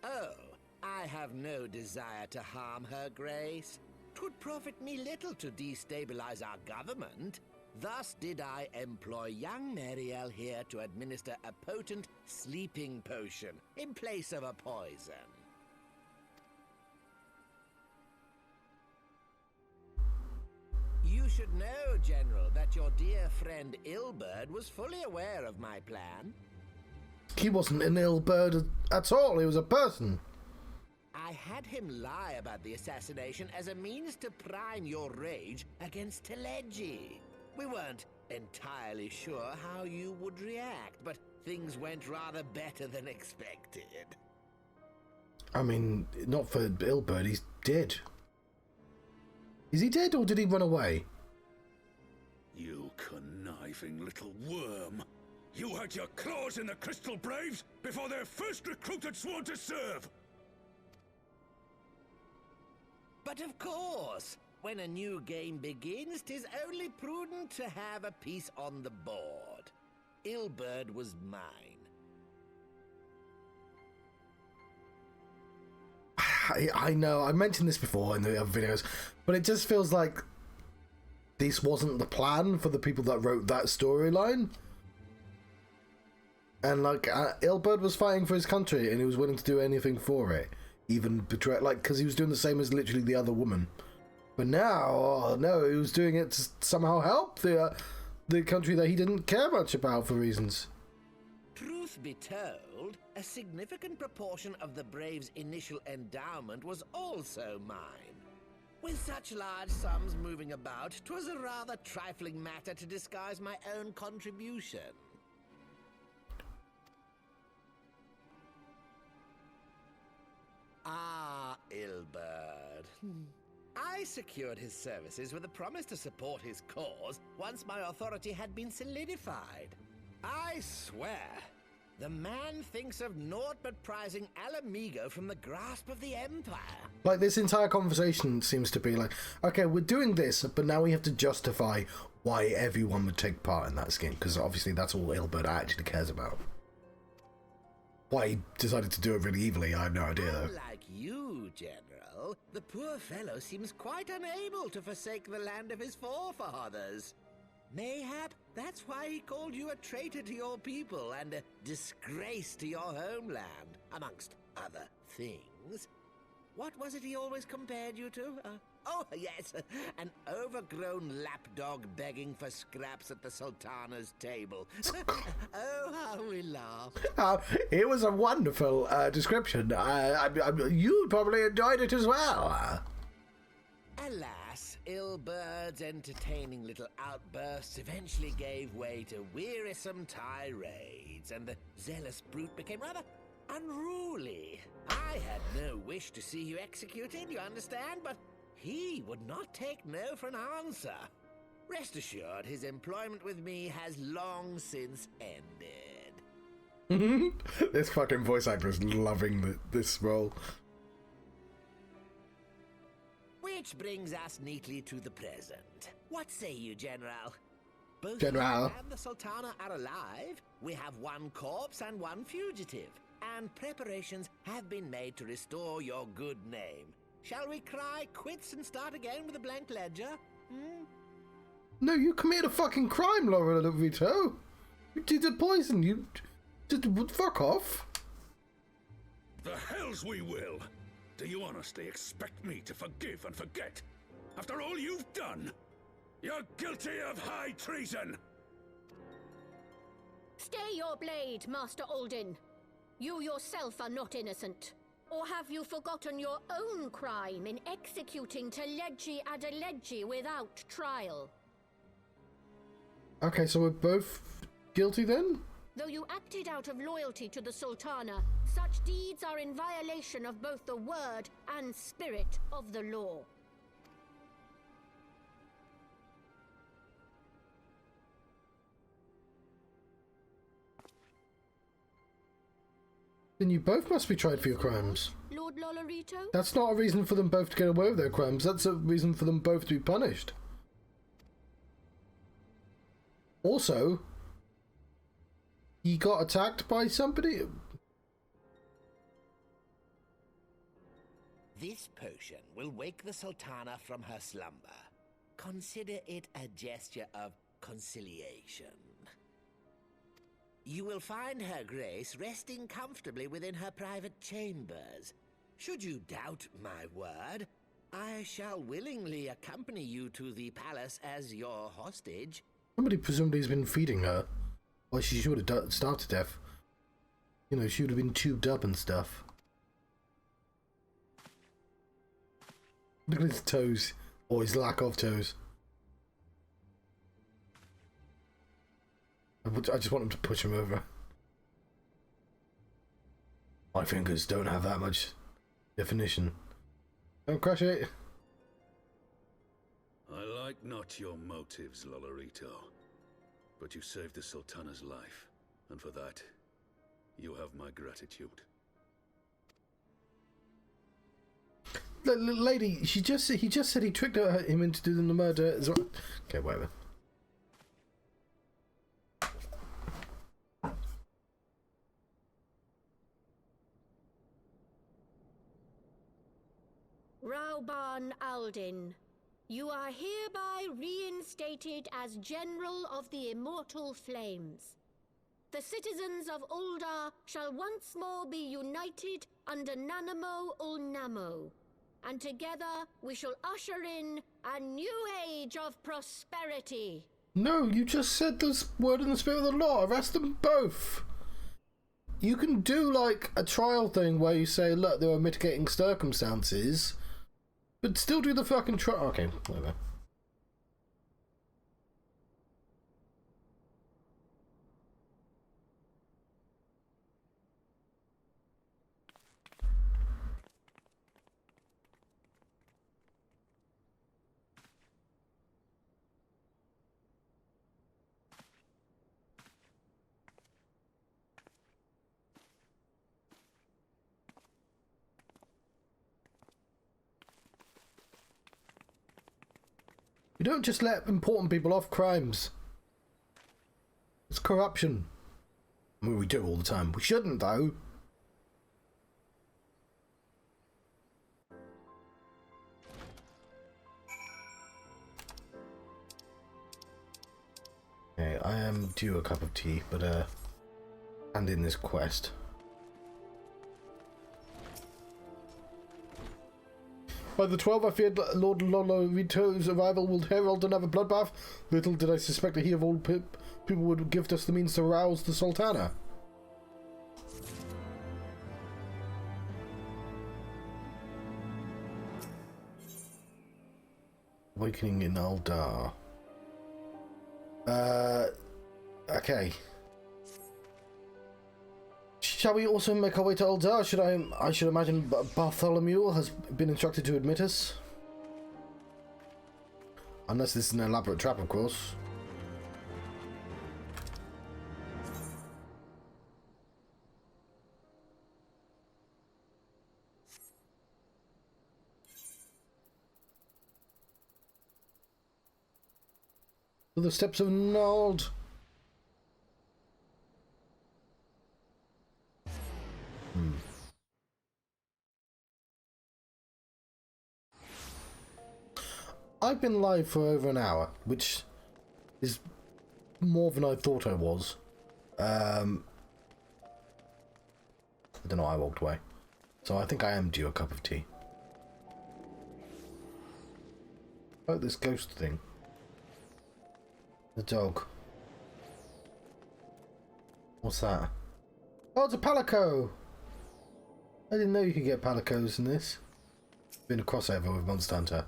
Oh, I have no desire to harm her grace. 'Twould profit me little to destabilize our government. Thus did I employ young Mariel here to administer a potent sleeping potion in place of a poison. You should know, General, that your dear friend Ilberd was fully aware of my plan. He wasn't an ill bird at all, he was a person. I had him lie about the assassination as a means to prime your rage against Teleji. We weren't entirely sure how you would react, but things went rather better than expected. I mean, not for Ilberd, he's dead. Is he dead or did he run away? You conniving little worm. You had your claws in the Crystal Braves before their first recruit had sworn to serve. But of course, when a new game begins, 'tis only prudent to have a piece on the board. Ilberd was mine. I know, I mentioned this before in the other videos, but it just feels like this wasn't the plan for the people that wrote that storyline. And like, Ilberd was fighting for his country and he was willing to do anything for it. Even betray, like, because he was doing the same as literally the other woman. But now, oh, no, he was doing it to somehow help the country that he didn't care much about for reasons. Truth be told, a significant proportion of the Braves' initial endowment was also mine. With such large sums moving about, 'twas a rather trifling matter to disguise my own contribution. Ah, Ilberd. I secured his services with a promise to support his cause once my authority had been solidified. I swear, the man thinks of naught but prizing Alamigo from the grasp of the Empire. Like, this entire conversation seems to be like, okay, we're doing this, but now we have to justify why everyone would take part in that scheme, because obviously that's all Ilberd actually cares about. Why he decided to do it really evilly, I have no idea, though. Unlike you, General, Well, the poor fellow seems quite unable to forsake the land of his forefathers. Mayhap that's why he called you a traitor to your people and a disgrace to your homeland, amongst other things. What was it he always compared you to? Oh, yes, an overgrown lapdog begging for scraps at the Sultana's table. Oh, how we laugh. It was a wonderful description. You probably enjoyed it as well. Alas, Ilbird's entertaining little outbursts eventually gave way to wearisome tirades, and the zealous brute became rather unruly. I had no wish to see you executed, you understand, but he would not take no for an answer. Rest assured, his employment with me has long since ended. This fucking voice actor is loving this role. Which brings us neatly to the present. What say you, General? Both General. you and the Sultana are alive. We have one corpse and one fugitive, and preparations have been made to restore your good name. Shall we cry quits and start again with a blank ledger? No, you committed a fucking crime, Laura Vito. You did the poison. You just fuck off. The hells we will! Do you honestly expect me to forgive and forget? After all you've done? You're guilty of high treason! Stay your blade, Master Alden. You yourself are not innocent. Or have you forgotten your own crime in executing Teleggi Adeleggi without trial? Okay, so we're both guilty then? Though you acted out of loyalty to the Sultana, such deeds are in violation of both the word and spirit of the law. Then you both must be tried for your crimes. Lord Lolorito? That's not a reason for them both to get away with their crimes. That's a reason for them both to be punished. Also, he got attacked by somebody. This potion will wake the Sultana from her slumber. Consider it a gesture of conciliation. You will find her grace resting comfortably within her private chambers. Should you doubt my word, I shall willingly accompany you to the palace as your hostage. Somebody presumably has been feeding her. Well, she should have starved to death. You know, she would have been tubed up and stuff. Look at his toes. Or his lack of toes. I just want him to push him over. My fingers don't have that much definition. Don't crush it. I like not your motives, Lolorito. But you saved the Sultana's life, and for that, you have my gratitude. Lady, he just said he tricked him into doing the murder as well. Okay, whatever. Rauban Aldin, you are hereby reinstated as General of the Immortal Flames. The citizens of Ul'dah shall once more be united under Nanamo Ul'Namo, and together we shall usher in a new age of prosperity. No, you just said the word in the spirit of the law. Arrest them both. You can do like a trial thing where you say, look, there are mitigating circumstances, but still do the fucking trial. Okay, whatever. You don't just let important people off crimes. It's corruption. I mean, we do all the time. We shouldn't, though. I am due a cup of tea, but and in this quest. By the 12, I feared Lord Lolorito's arrival will herald another bloodbath. Little did I suspect that he of all people would gift us the means to rouse the Sultana. Awakening in Aldar. Okay. Shall we also make our way to Aldar? I should imagine Bartholomew has been instructed to admit us. Unless this is an elaborate trap, of course. The steps of Nald. I've been live for over an hour, which is more than I thought I was. I don't know, I walked away. So I think I am due a cup of tea. Oh, this ghost thing. The dog. What's that? Oh, it's a palico! I didn't know you could get palicos in this. Been a crossover with Monster Hunter.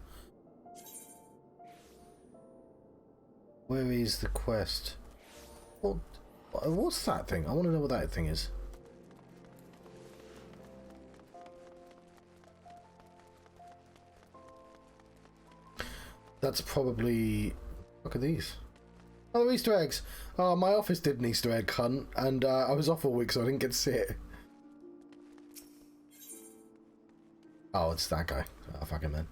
Where is the quest? What's that thing? I want to know what that thing is. That's probably... Look at these. Oh, they're Easter eggs. Oh, my office did an Easter egg hunt, and I was off all week, so I didn't get to see it. Oh, it's that guy. Oh, fucking man.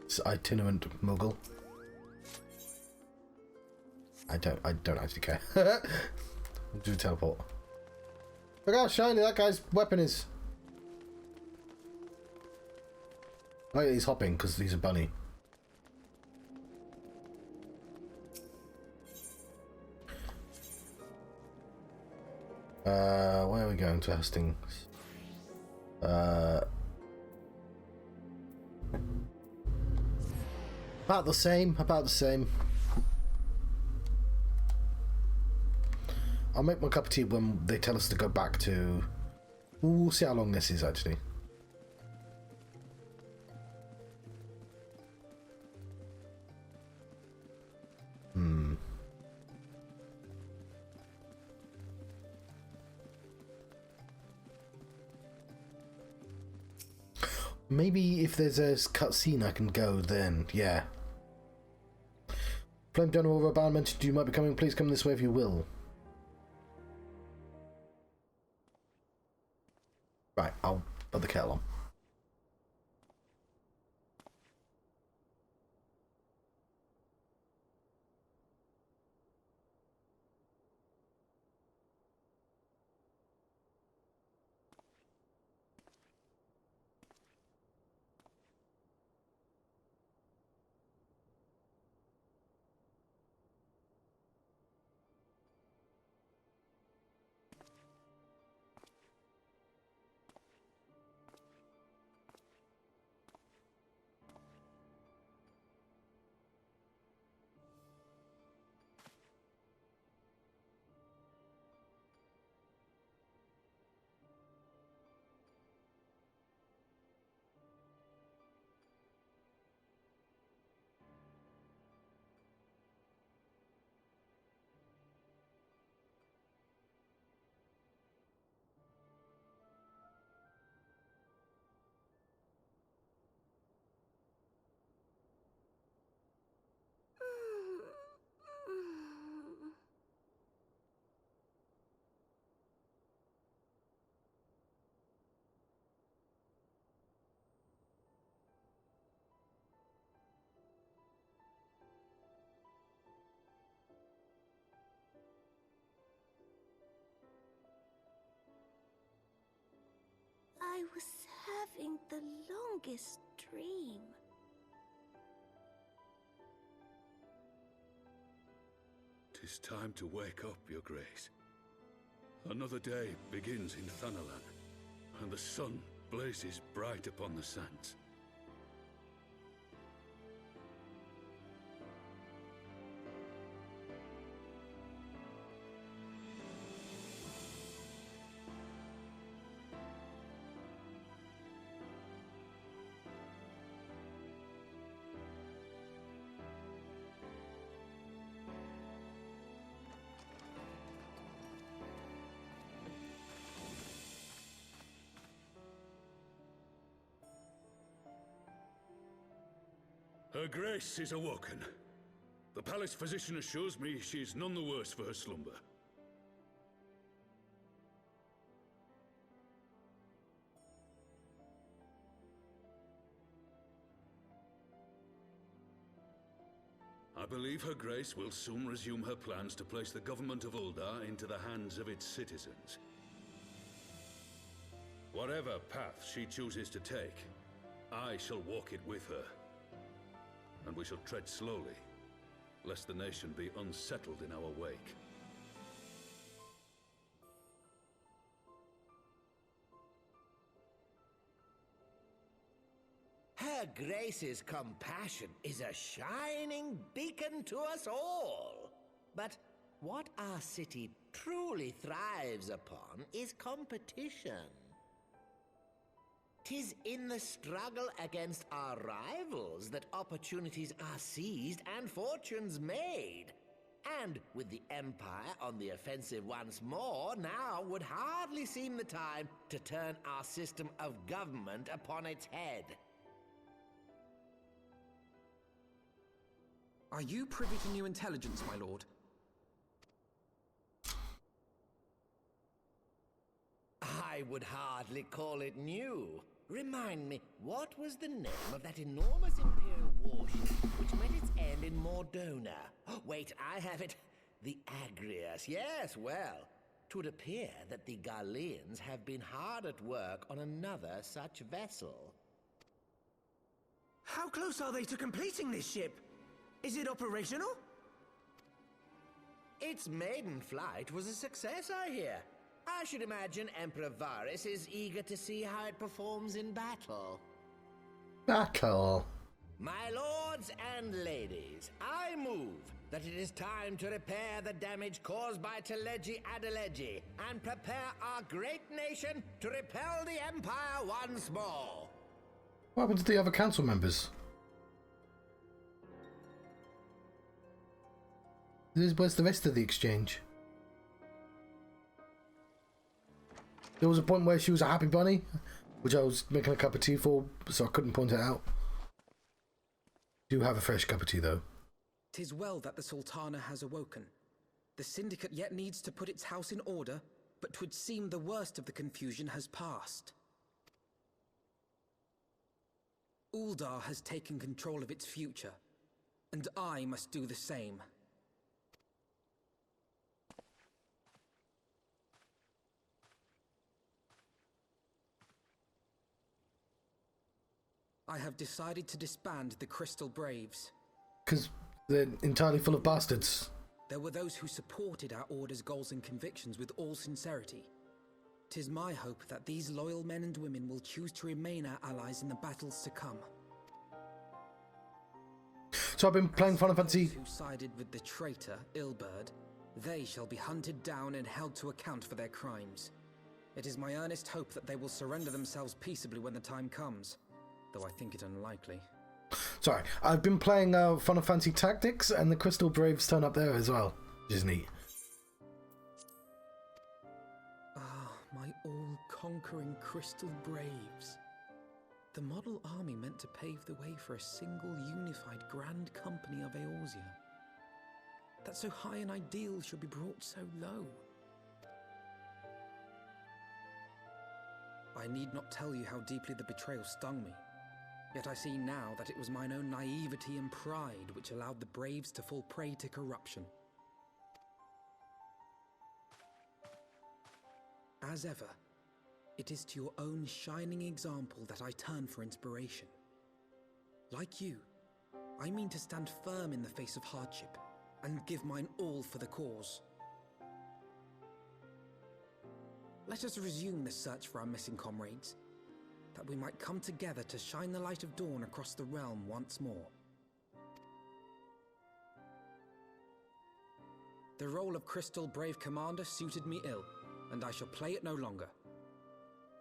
It's itinerant muggle. I don't actually care. Do teleport. Look how shiny that guy's weapon is. Oh, yeah, he's hopping because he's a bunny. Where are we going to Hastings? About the same, about the same. I'll make my cup of tea when they tell us to go back to... We'll see how long this is, actually. Maybe if there's a cutscene I can go then, yeah. Flame General Raban mentioned you might be coming. Please come this way if you will. Right, I'll put the kettle on. I was having the longest dream. 'Tis time to wake up, Your Grace. Another day begins in Thanalan, and the sun blazes bright upon the sands. Her Grace is awoken. The palace physician assures me she is none the worse for her slumber. I believe Her Grace will soon resume her plans to place the government of Uldar into the hands of its citizens. Whatever path she chooses to take, I shall walk it with her. And we shall tread slowly, lest the nation be unsettled in our wake. Her Grace's compassion is a shining beacon to us all. But what our city truly thrives upon is competition. 'Tis in the struggle against our rivals that opportunities are seized and fortunes made. And with the Empire on the offensive once more, now would hardly seem the time to turn our system of government upon its head. Are you privy to new intelligence, my lord? I would hardly call it new. Remind me, what was the name of that enormous Imperial warship which met its end in Mordona? Wait, I have it. The Agrius. Yes, well, 'twould appear that the Garleans have been hard at work on another such vessel. How close are they to completing this ship? Is it operational? Its maiden flight was a success, I hear. I should imagine Emperor Varys is eager to see how it performs in battle. Battle? My lords and ladies, I move that it is time to repair the damage caused by Teleji Adeleji and prepare our great nation to repel the Empire once more. What happened to the other council members? Where's the rest of the exchange? There was a point where she was a happy bunny, which I was making a cup of tea for, so I couldn't point it out. Do have a fresh cup of tea, though. 'Tis well that the Sultana has awoken. The Syndicate yet needs to put its house in order, but 'twould seem the worst of the confusion has passed. Uldar has taken control of its future, and I must do the same. I have decided to disband the Crystal Braves. Because they're entirely full of bastards. There were those who supported our Order's goals and convictions with all sincerity. 'Tis my hope that these loyal men and women will choose to remain our allies in the battles to come. So I've been playing Final Fantasy... Who sided with the traitor, Ilberd, they shall be hunted down and held to account for their crimes. It is my earnest hope that they will surrender themselves peaceably when the time comes, though I think it unlikely. Sorry, I've been playing Final Fantasy Tactics, and the Crystal Braves turn up there as well, which is neat. Ah, my all-conquering Crystal Braves. The model army meant to pave the way for a single unified grand company of Eorzea. That so high an ideal should be brought so low. I need not tell you how deeply the betrayal stung me. Yet I see now that it was mine own naivety and pride which allowed the Braves to fall prey to corruption. As ever, it is to your own shining example that I turn for inspiration. Like you, I mean to stand firm in the face of hardship and give mine all for the cause. Let us resume the search for our missing comrades, that we might come together to shine the light of dawn across the realm once more. The role of Crystal Brave Commander suited me ill, and I shall play it no longer.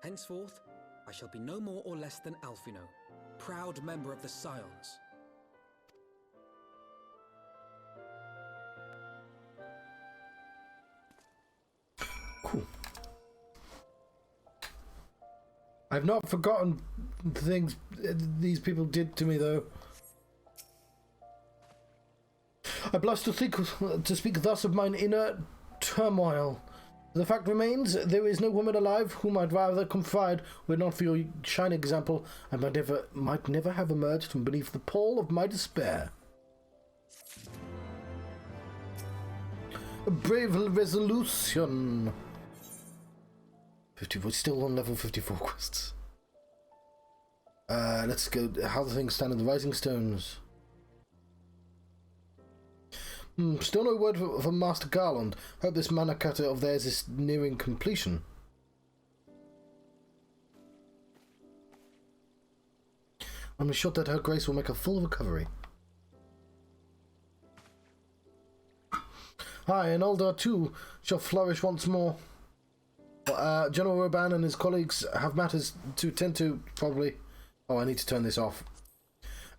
Henceforth, I shall be no more or less than Alfino, proud member of the Scions. Cool. I've not forgotten the things these people did to me, though. I blush to speak thus of mine inner turmoil. The fact remains, there is no woman alive whom I'd rather confide, were it not for your shining example, I might never have emerged from beneath the pall of my despair. A brave resolution. 50, we're still on level 54 quests. Let's go. How the things stand in the Rising Stones. Still no word from Master Garland. Hope this mana cutter of theirs is nearing completion. I'm assured that her grace will make a full recovery. Aye, and Uldar too shall flourish once more. General Roban and his colleagues have matters to tend to, probably. Oh, I need to turn this off.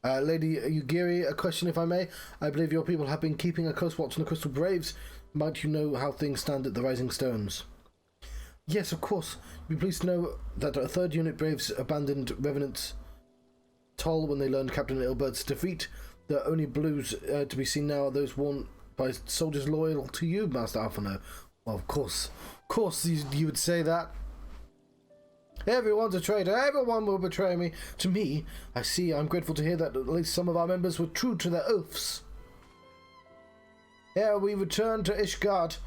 Lady Ugiri, a question if I may. I believe your people have been keeping a close watch on the Crystal Braves. Might you know how things stand at the Rising Stones? Yes, of course. You'll be pleased to know that a 3rd Unit Braves abandoned Revenant's toll when they learned Captain Ilbert's defeat. The only blues to be seen now are those worn by soldiers loyal to you, Master Alphino. Well, of course you would say that. Everyone's a traitor. Everyone will betray me. To me, I'm grateful to hear that at least some of our members were true to their oaths. Ere we return to Ishgard,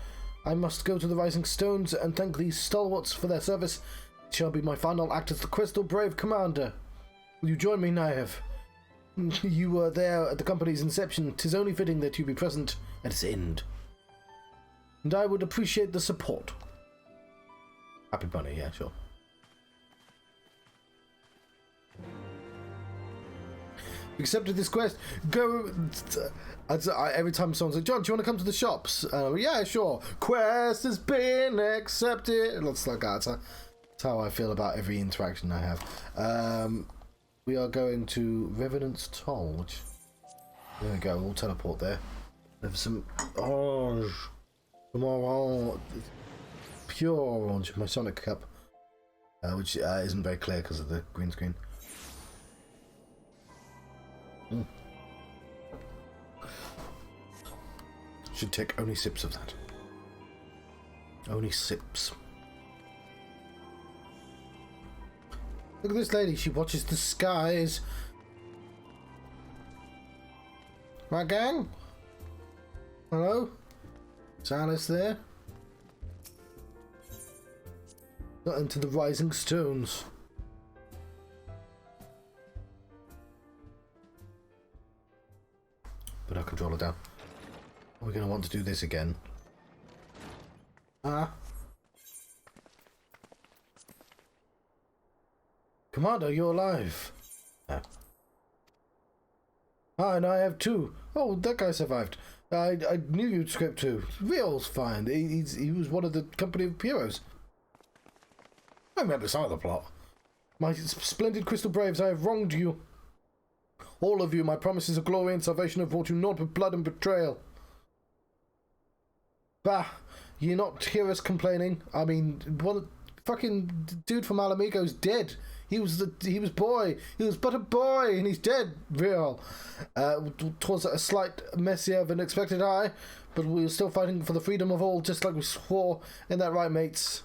I must go to the Rising Stones and thank these stalwarts for their service. It shall be my final act as the Crystal Brave Commander. Will you join me, Naev? You were there at the company's inception. 'Tis only fitting that you be present at its end. And I would appreciate the support. Happy Bunny, yeah, sure. Accepted this quest. Go. Every time someone's like, John, do you want to come to the shops? Yeah, sure. Quest has been accepted. Looks like that. That's how I feel about every interaction I have. We are going to Revenant's Toll, which... There we go, we'll teleport there. There's some orange. Some orange. Pure orange. My Sonic Cup. Which isn't very clear because of the green screen. Should take only sips of that. Only sips. Look at this lady, she watches the skies. My gang? Hello? Is Alice there? Not into the Rising Stones. Put our controller down. Are we going to want to do this again? Commander, you're alive. And I have too. Oh, that guy survived. I knew you'd script too. Real's fine. He was one of the company of heroes. I remember some of the plot. My splendid Crystal Braves, I have wronged you. All of you, my promises of glory and salvation have brought you naught but blood and betrayal. Bah, you not hear us complaining? I mean, what fucking dude from Alamigo's dead. He was boy. He was but a boy, and he's dead. Real. 'Twas a slight messier than expected, aye, but we were still fighting for the freedom of all, just like we swore. Ain't that right, mates?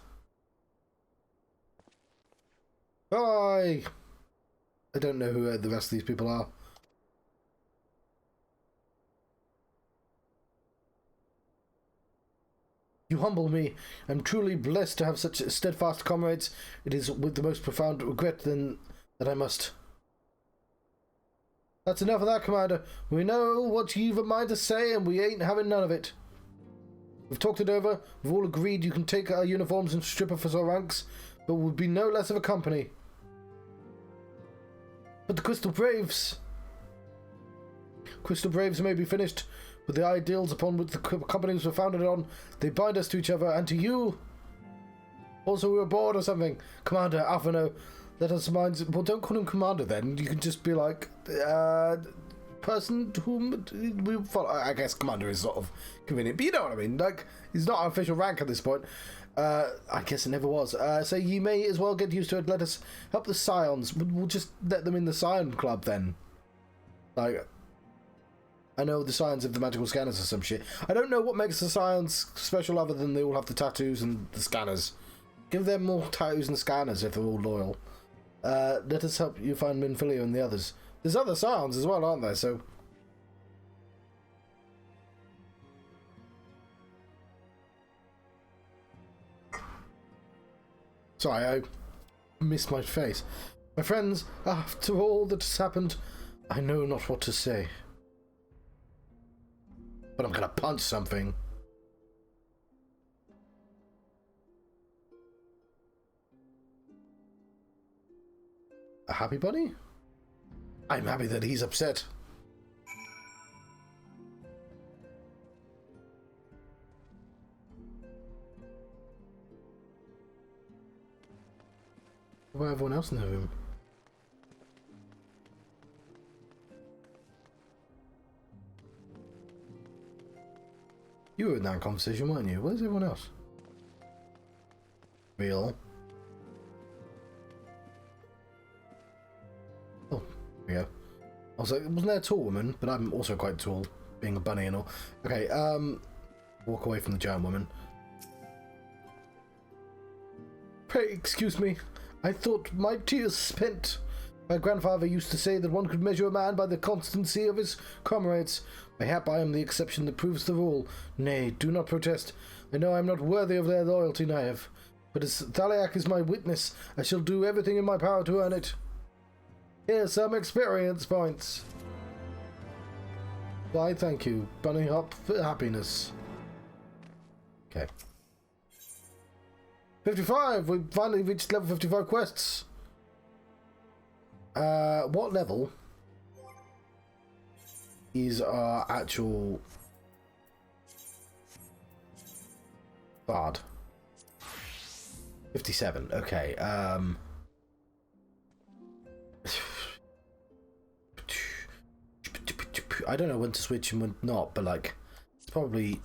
Aye. I don't know who the rest of these people are. You humble me. I'm truly blessed to have such steadfast comrades. It is with the most profound regret then that I must That's enough of that, Commander. We know what you've a mind to say, and we ain't having none of it. We've talked it over. We've all agreed you can take our uniforms and strip off us our ranks, but we'll be no less of a company. But the Crystal Braves... Crystal Braves may be finished, but the ideals upon which the companies were founded on, they bind us to each other and to you. Also, we were bored or something. Commander, Alphano, let us mind... Well, don't call him Commander then. You can just be like, person to whom we follow. I guess Commander is sort of convenient, but you know what I mean. Like, he's not an official rank at this point. I guess it never was. So you may as well get used to it. Let us help the Scions. We'll just let them in the Scion Club then. Like... I know the Scions have the magical scanners or some shit. I don't know what makes the Scions special other than they all have the tattoos and the scanners. Give them more tattoos and scanners if they're all loyal. Let us help you find Minfilio and the others. There's other Scions as well, aren't there? So... Sorry, I missed my face. My friends, after all that has happened, I know not what to say. But I'm gonna punch something. A happy bunny? I'm happy that he's upset. What about everyone else in the room? You were in that conversation, weren't you? Where's everyone else? Real. Oh, there we go. I was like, wasn't there a tall woman? But I'm also quite tall, being a bunny and all. Okay, walk away from the giant woman. Pray, excuse me. I thought my tears spent. My grandfather used to say that one could measure a man by the constancy of his comrades. Mayhap I am the exception that proves the rule. Nay, do not protest. I know I am not worthy of their loyalty, Naive. But as Thaliak is my witness, I shall do everything in my power to earn it. Here's some experience points. Why, thank you. Bunny hop for happiness. Okay. 55! We finally reached level 55 quests. What level is our actual bard? 57. Okay. I don't know when to switch and when not, but like, it's probably.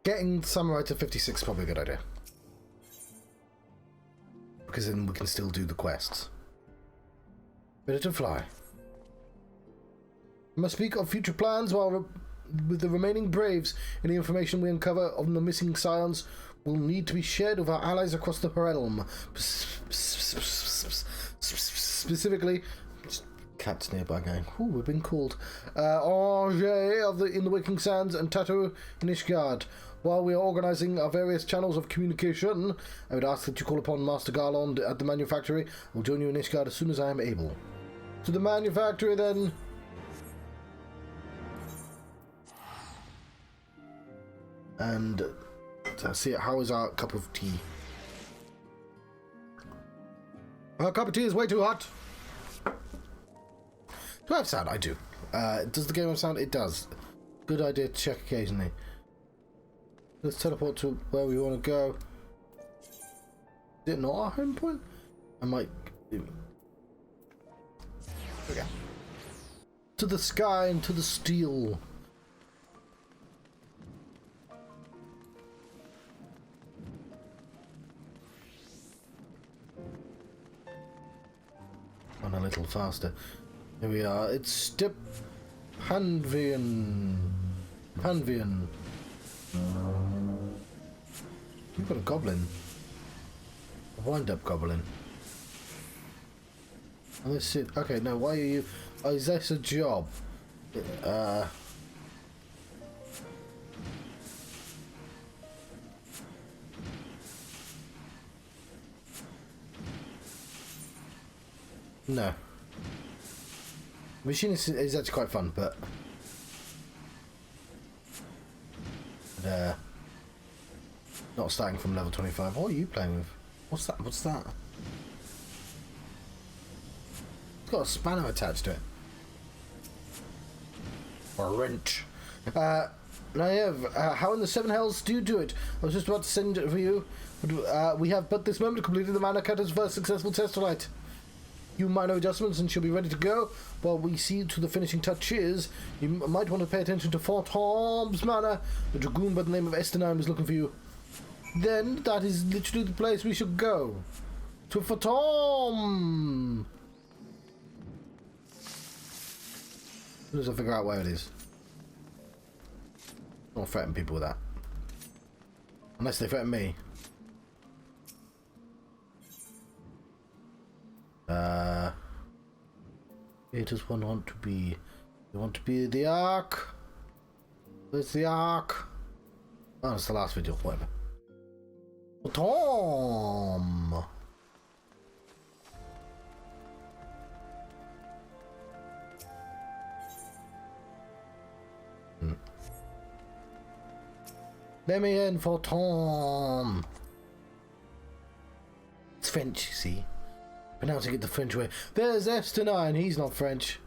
Getting Samurai to 56 is probably a good idea. Because then we can still do the quests. Ready to fly. We must speak of future plans while with the remaining Braves. Any information we uncover on the missing Scions will need to be shared with our allies across the realm. Specifically... Cat's nearby going, ooh, we've been called. Angers in the Waking Sands and Tato in Ishgard. While we are organising our various channels of communication, I would ask that you call upon Master Garland at the manufactory. I will join you in Ishgard as soon as I am able. To the manufactory, then. And let's see, how is our cup of tea? Our cup of tea is way too hot. Do I have sound? I do. Does the game have sound? It does. Good idea to check occasionally. Let's teleport to where we want to go. Is it not our home point? I might... There we go. To the sky and to the steel. On a little faster. Here we are. It's Step Panvian. You've got a goblin. A wind-up goblin. Oh, let's see. Okay, no, why are you... Oh, is this a job? No. Machinist is actually quite fun, but not starting from level 25. What are you playing with? What's that? What's that? It's got a spanner attached to it. Or a wrench. Now how in the seven hells do you do it? I was just about to send it for you. But, we have but this moment completed the Mana Cutter's first successful test flight. You minor adjustments and she'll be ready to go. While we see to the finishing touches, you might want to pay attention to Fort Hobbs Manor. The dragoon by the name of Estenheim is looking for you. Then that is literally the place we should go. To Fort Hobbs. As soon as I figure out where it is. Don't threaten people with that. Unless they threaten me. Where does one want to be? You want to be the Ark? Where's the Ark? Oh, it's the last video, whatever. Tom! Let me in for Tom! It's French, you see. Pronouncing it the French way. There's Estenheim, and he's not French.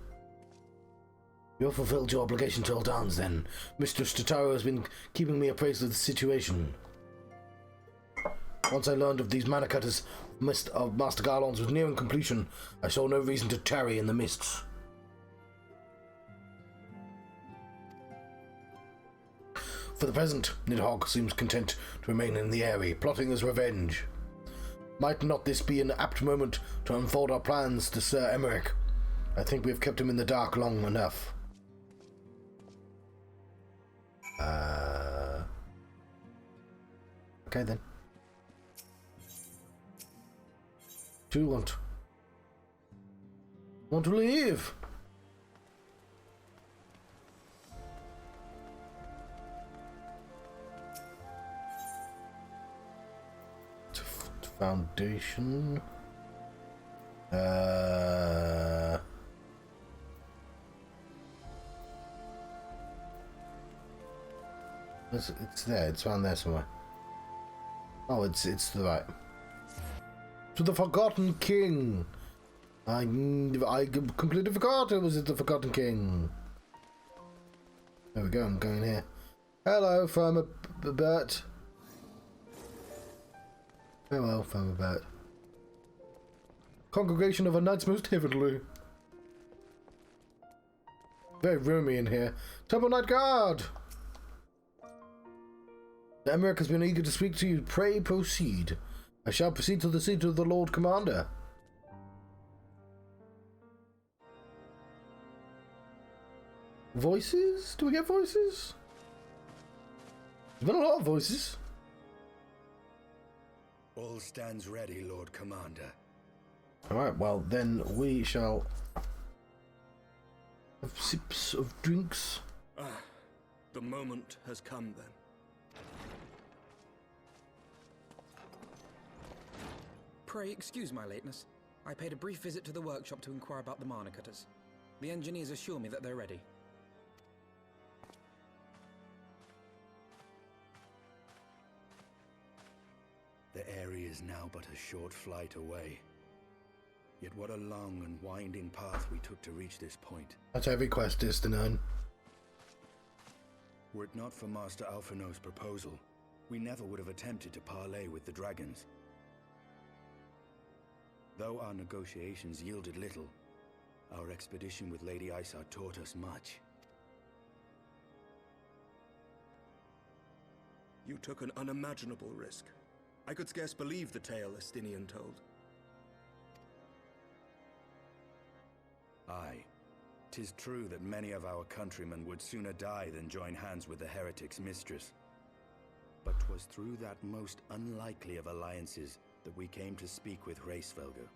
You have fulfilled your obligation to Eldans, then. Mistress Totaro has been keeping me appraised of the situation. Once I learned of these mana cutters of Master Garlon's was nearing completion, I saw no reason to tarry in the mists. For the present, Nidhogg seems content to remain in the area, plotting his revenge. Might not this be an apt moment to unfold our plans to Sir Emmerich? I think we have kept him in the dark long enough. Okay then. Do you want to leave? Foundation. It's there. It's around there somewhere. Oh, it's to the right. To the Forgotten King. I completely forgot it was the Forgotten King. There we go. I'm going here. Hello, Farmer Bert. Farewell, Farmer Bert. Congregation of a Knights Most Heavenly. Very roomy in here. Temple Knight Guard! The Emmerich has been eager to speak to you. Pray proceed. I shall proceed to the seat of the Lord Commander. Voices? Do we get voices? There's been a lot of voices. All stands ready, Lord Commander. Alright, well then we shall have sips of drinks. The moment has come then. Pray excuse my lateness. I paid a brief visit to the workshop to inquire about the mana cutters. The engineers assure me that they're ready. The area is now but a short flight away. Yet what a long and winding path we took to reach this point. That's every quest is to none. Were it not for Master Alphino's proposal, we never would have attempted to parley with the dragons. Though our negotiations yielded little, our expedition with Lady Isar taught us much. You took an unimaginable risk. I could scarce believe the tale Estinian told. Aye. 'Tis true that many of our countrymen would sooner die than join hands with the heretic's mistress. But 'twas through that most unlikely of alliances that we came to speak with Hraesvelgr.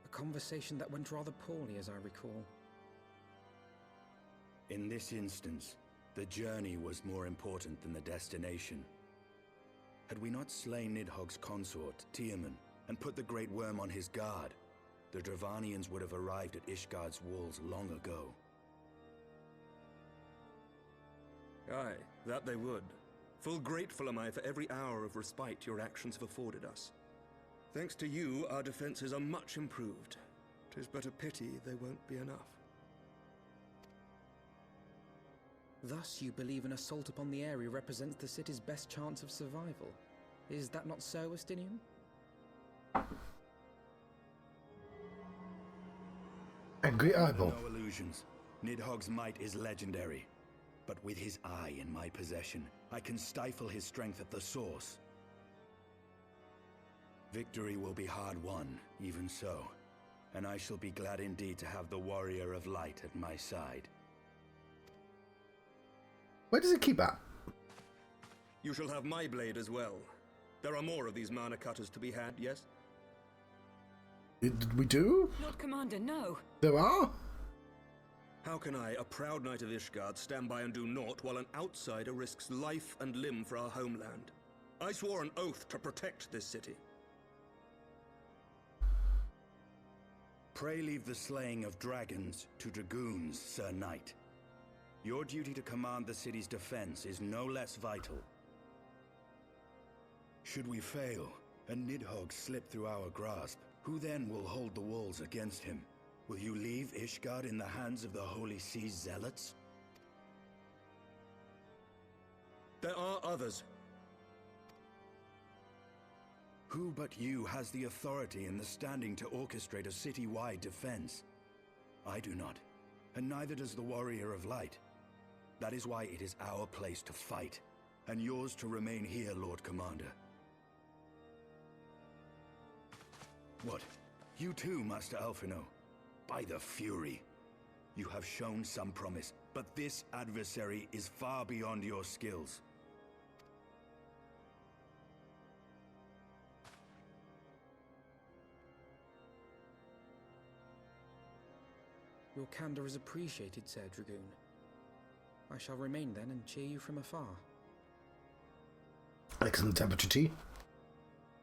A conversation that went rather poorly, as I recall. In this instance, the journey was more important than the destination. Had we not slain Nidhogg's consort, Tiaman, and put the Great Wyrm on his guard, the Dravanians would have arrived at Ishgard's walls long ago. Aye, that they would. Full grateful am I for every hour of respite your actions have afforded us. Thanks to you, our defenses are much improved. 'Tis but a pity they won't be enough. Thus you believe an assault upon the area represents the city's best chance of survival. Is that not so, Astinian? Angry eyeball. No illusions. Nidhogg's might is legendary. But with his eye in my possession, I can stifle his strength at the source. Victory will be hard won, even so. And I shall be glad indeed to have the Warrior of Light at my side. Where does it keep at? You shall have my blade as well. There are more of these mana cutters to be had, yes? Did we do? Lord Commander, no. There are? How can I, a proud knight of Ishgard, stand by and do naught while an outsider risks life and limb for our homeland? I swore an oath to protect this city. Pray leave the slaying of dragons to dragoons, Sir Knight. Your duty to command the city's defense is no less vital. Should we fail, and Nidhogg slip through our grasp, who then will hold the walls against him? Will you leave Ishgard in the hands of the Holy Sea's zealots? There are others. Who but you has the authority and the standing to orchestrate a city-wide defense? I do not, and neither does the Warrior of Light. That is why it is our place to fight, and yours to remain here, Lord Commander. What? You too, Master Alphino? By the Fury. You have shown some promise, but this adversary is far beyond your skills. Your candor is appreciated, Sir Dragoon. I shall remain then and cheer you from afar. Excellent temperature tea.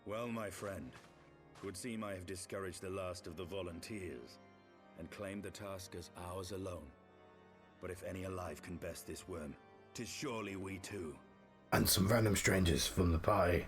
Well, my friend, it would seem I have discouraged the last of the volunteers, and claimed the task as ours alone. But if any alive can best this worm, 'tis surely we too. And some random strangers from the party.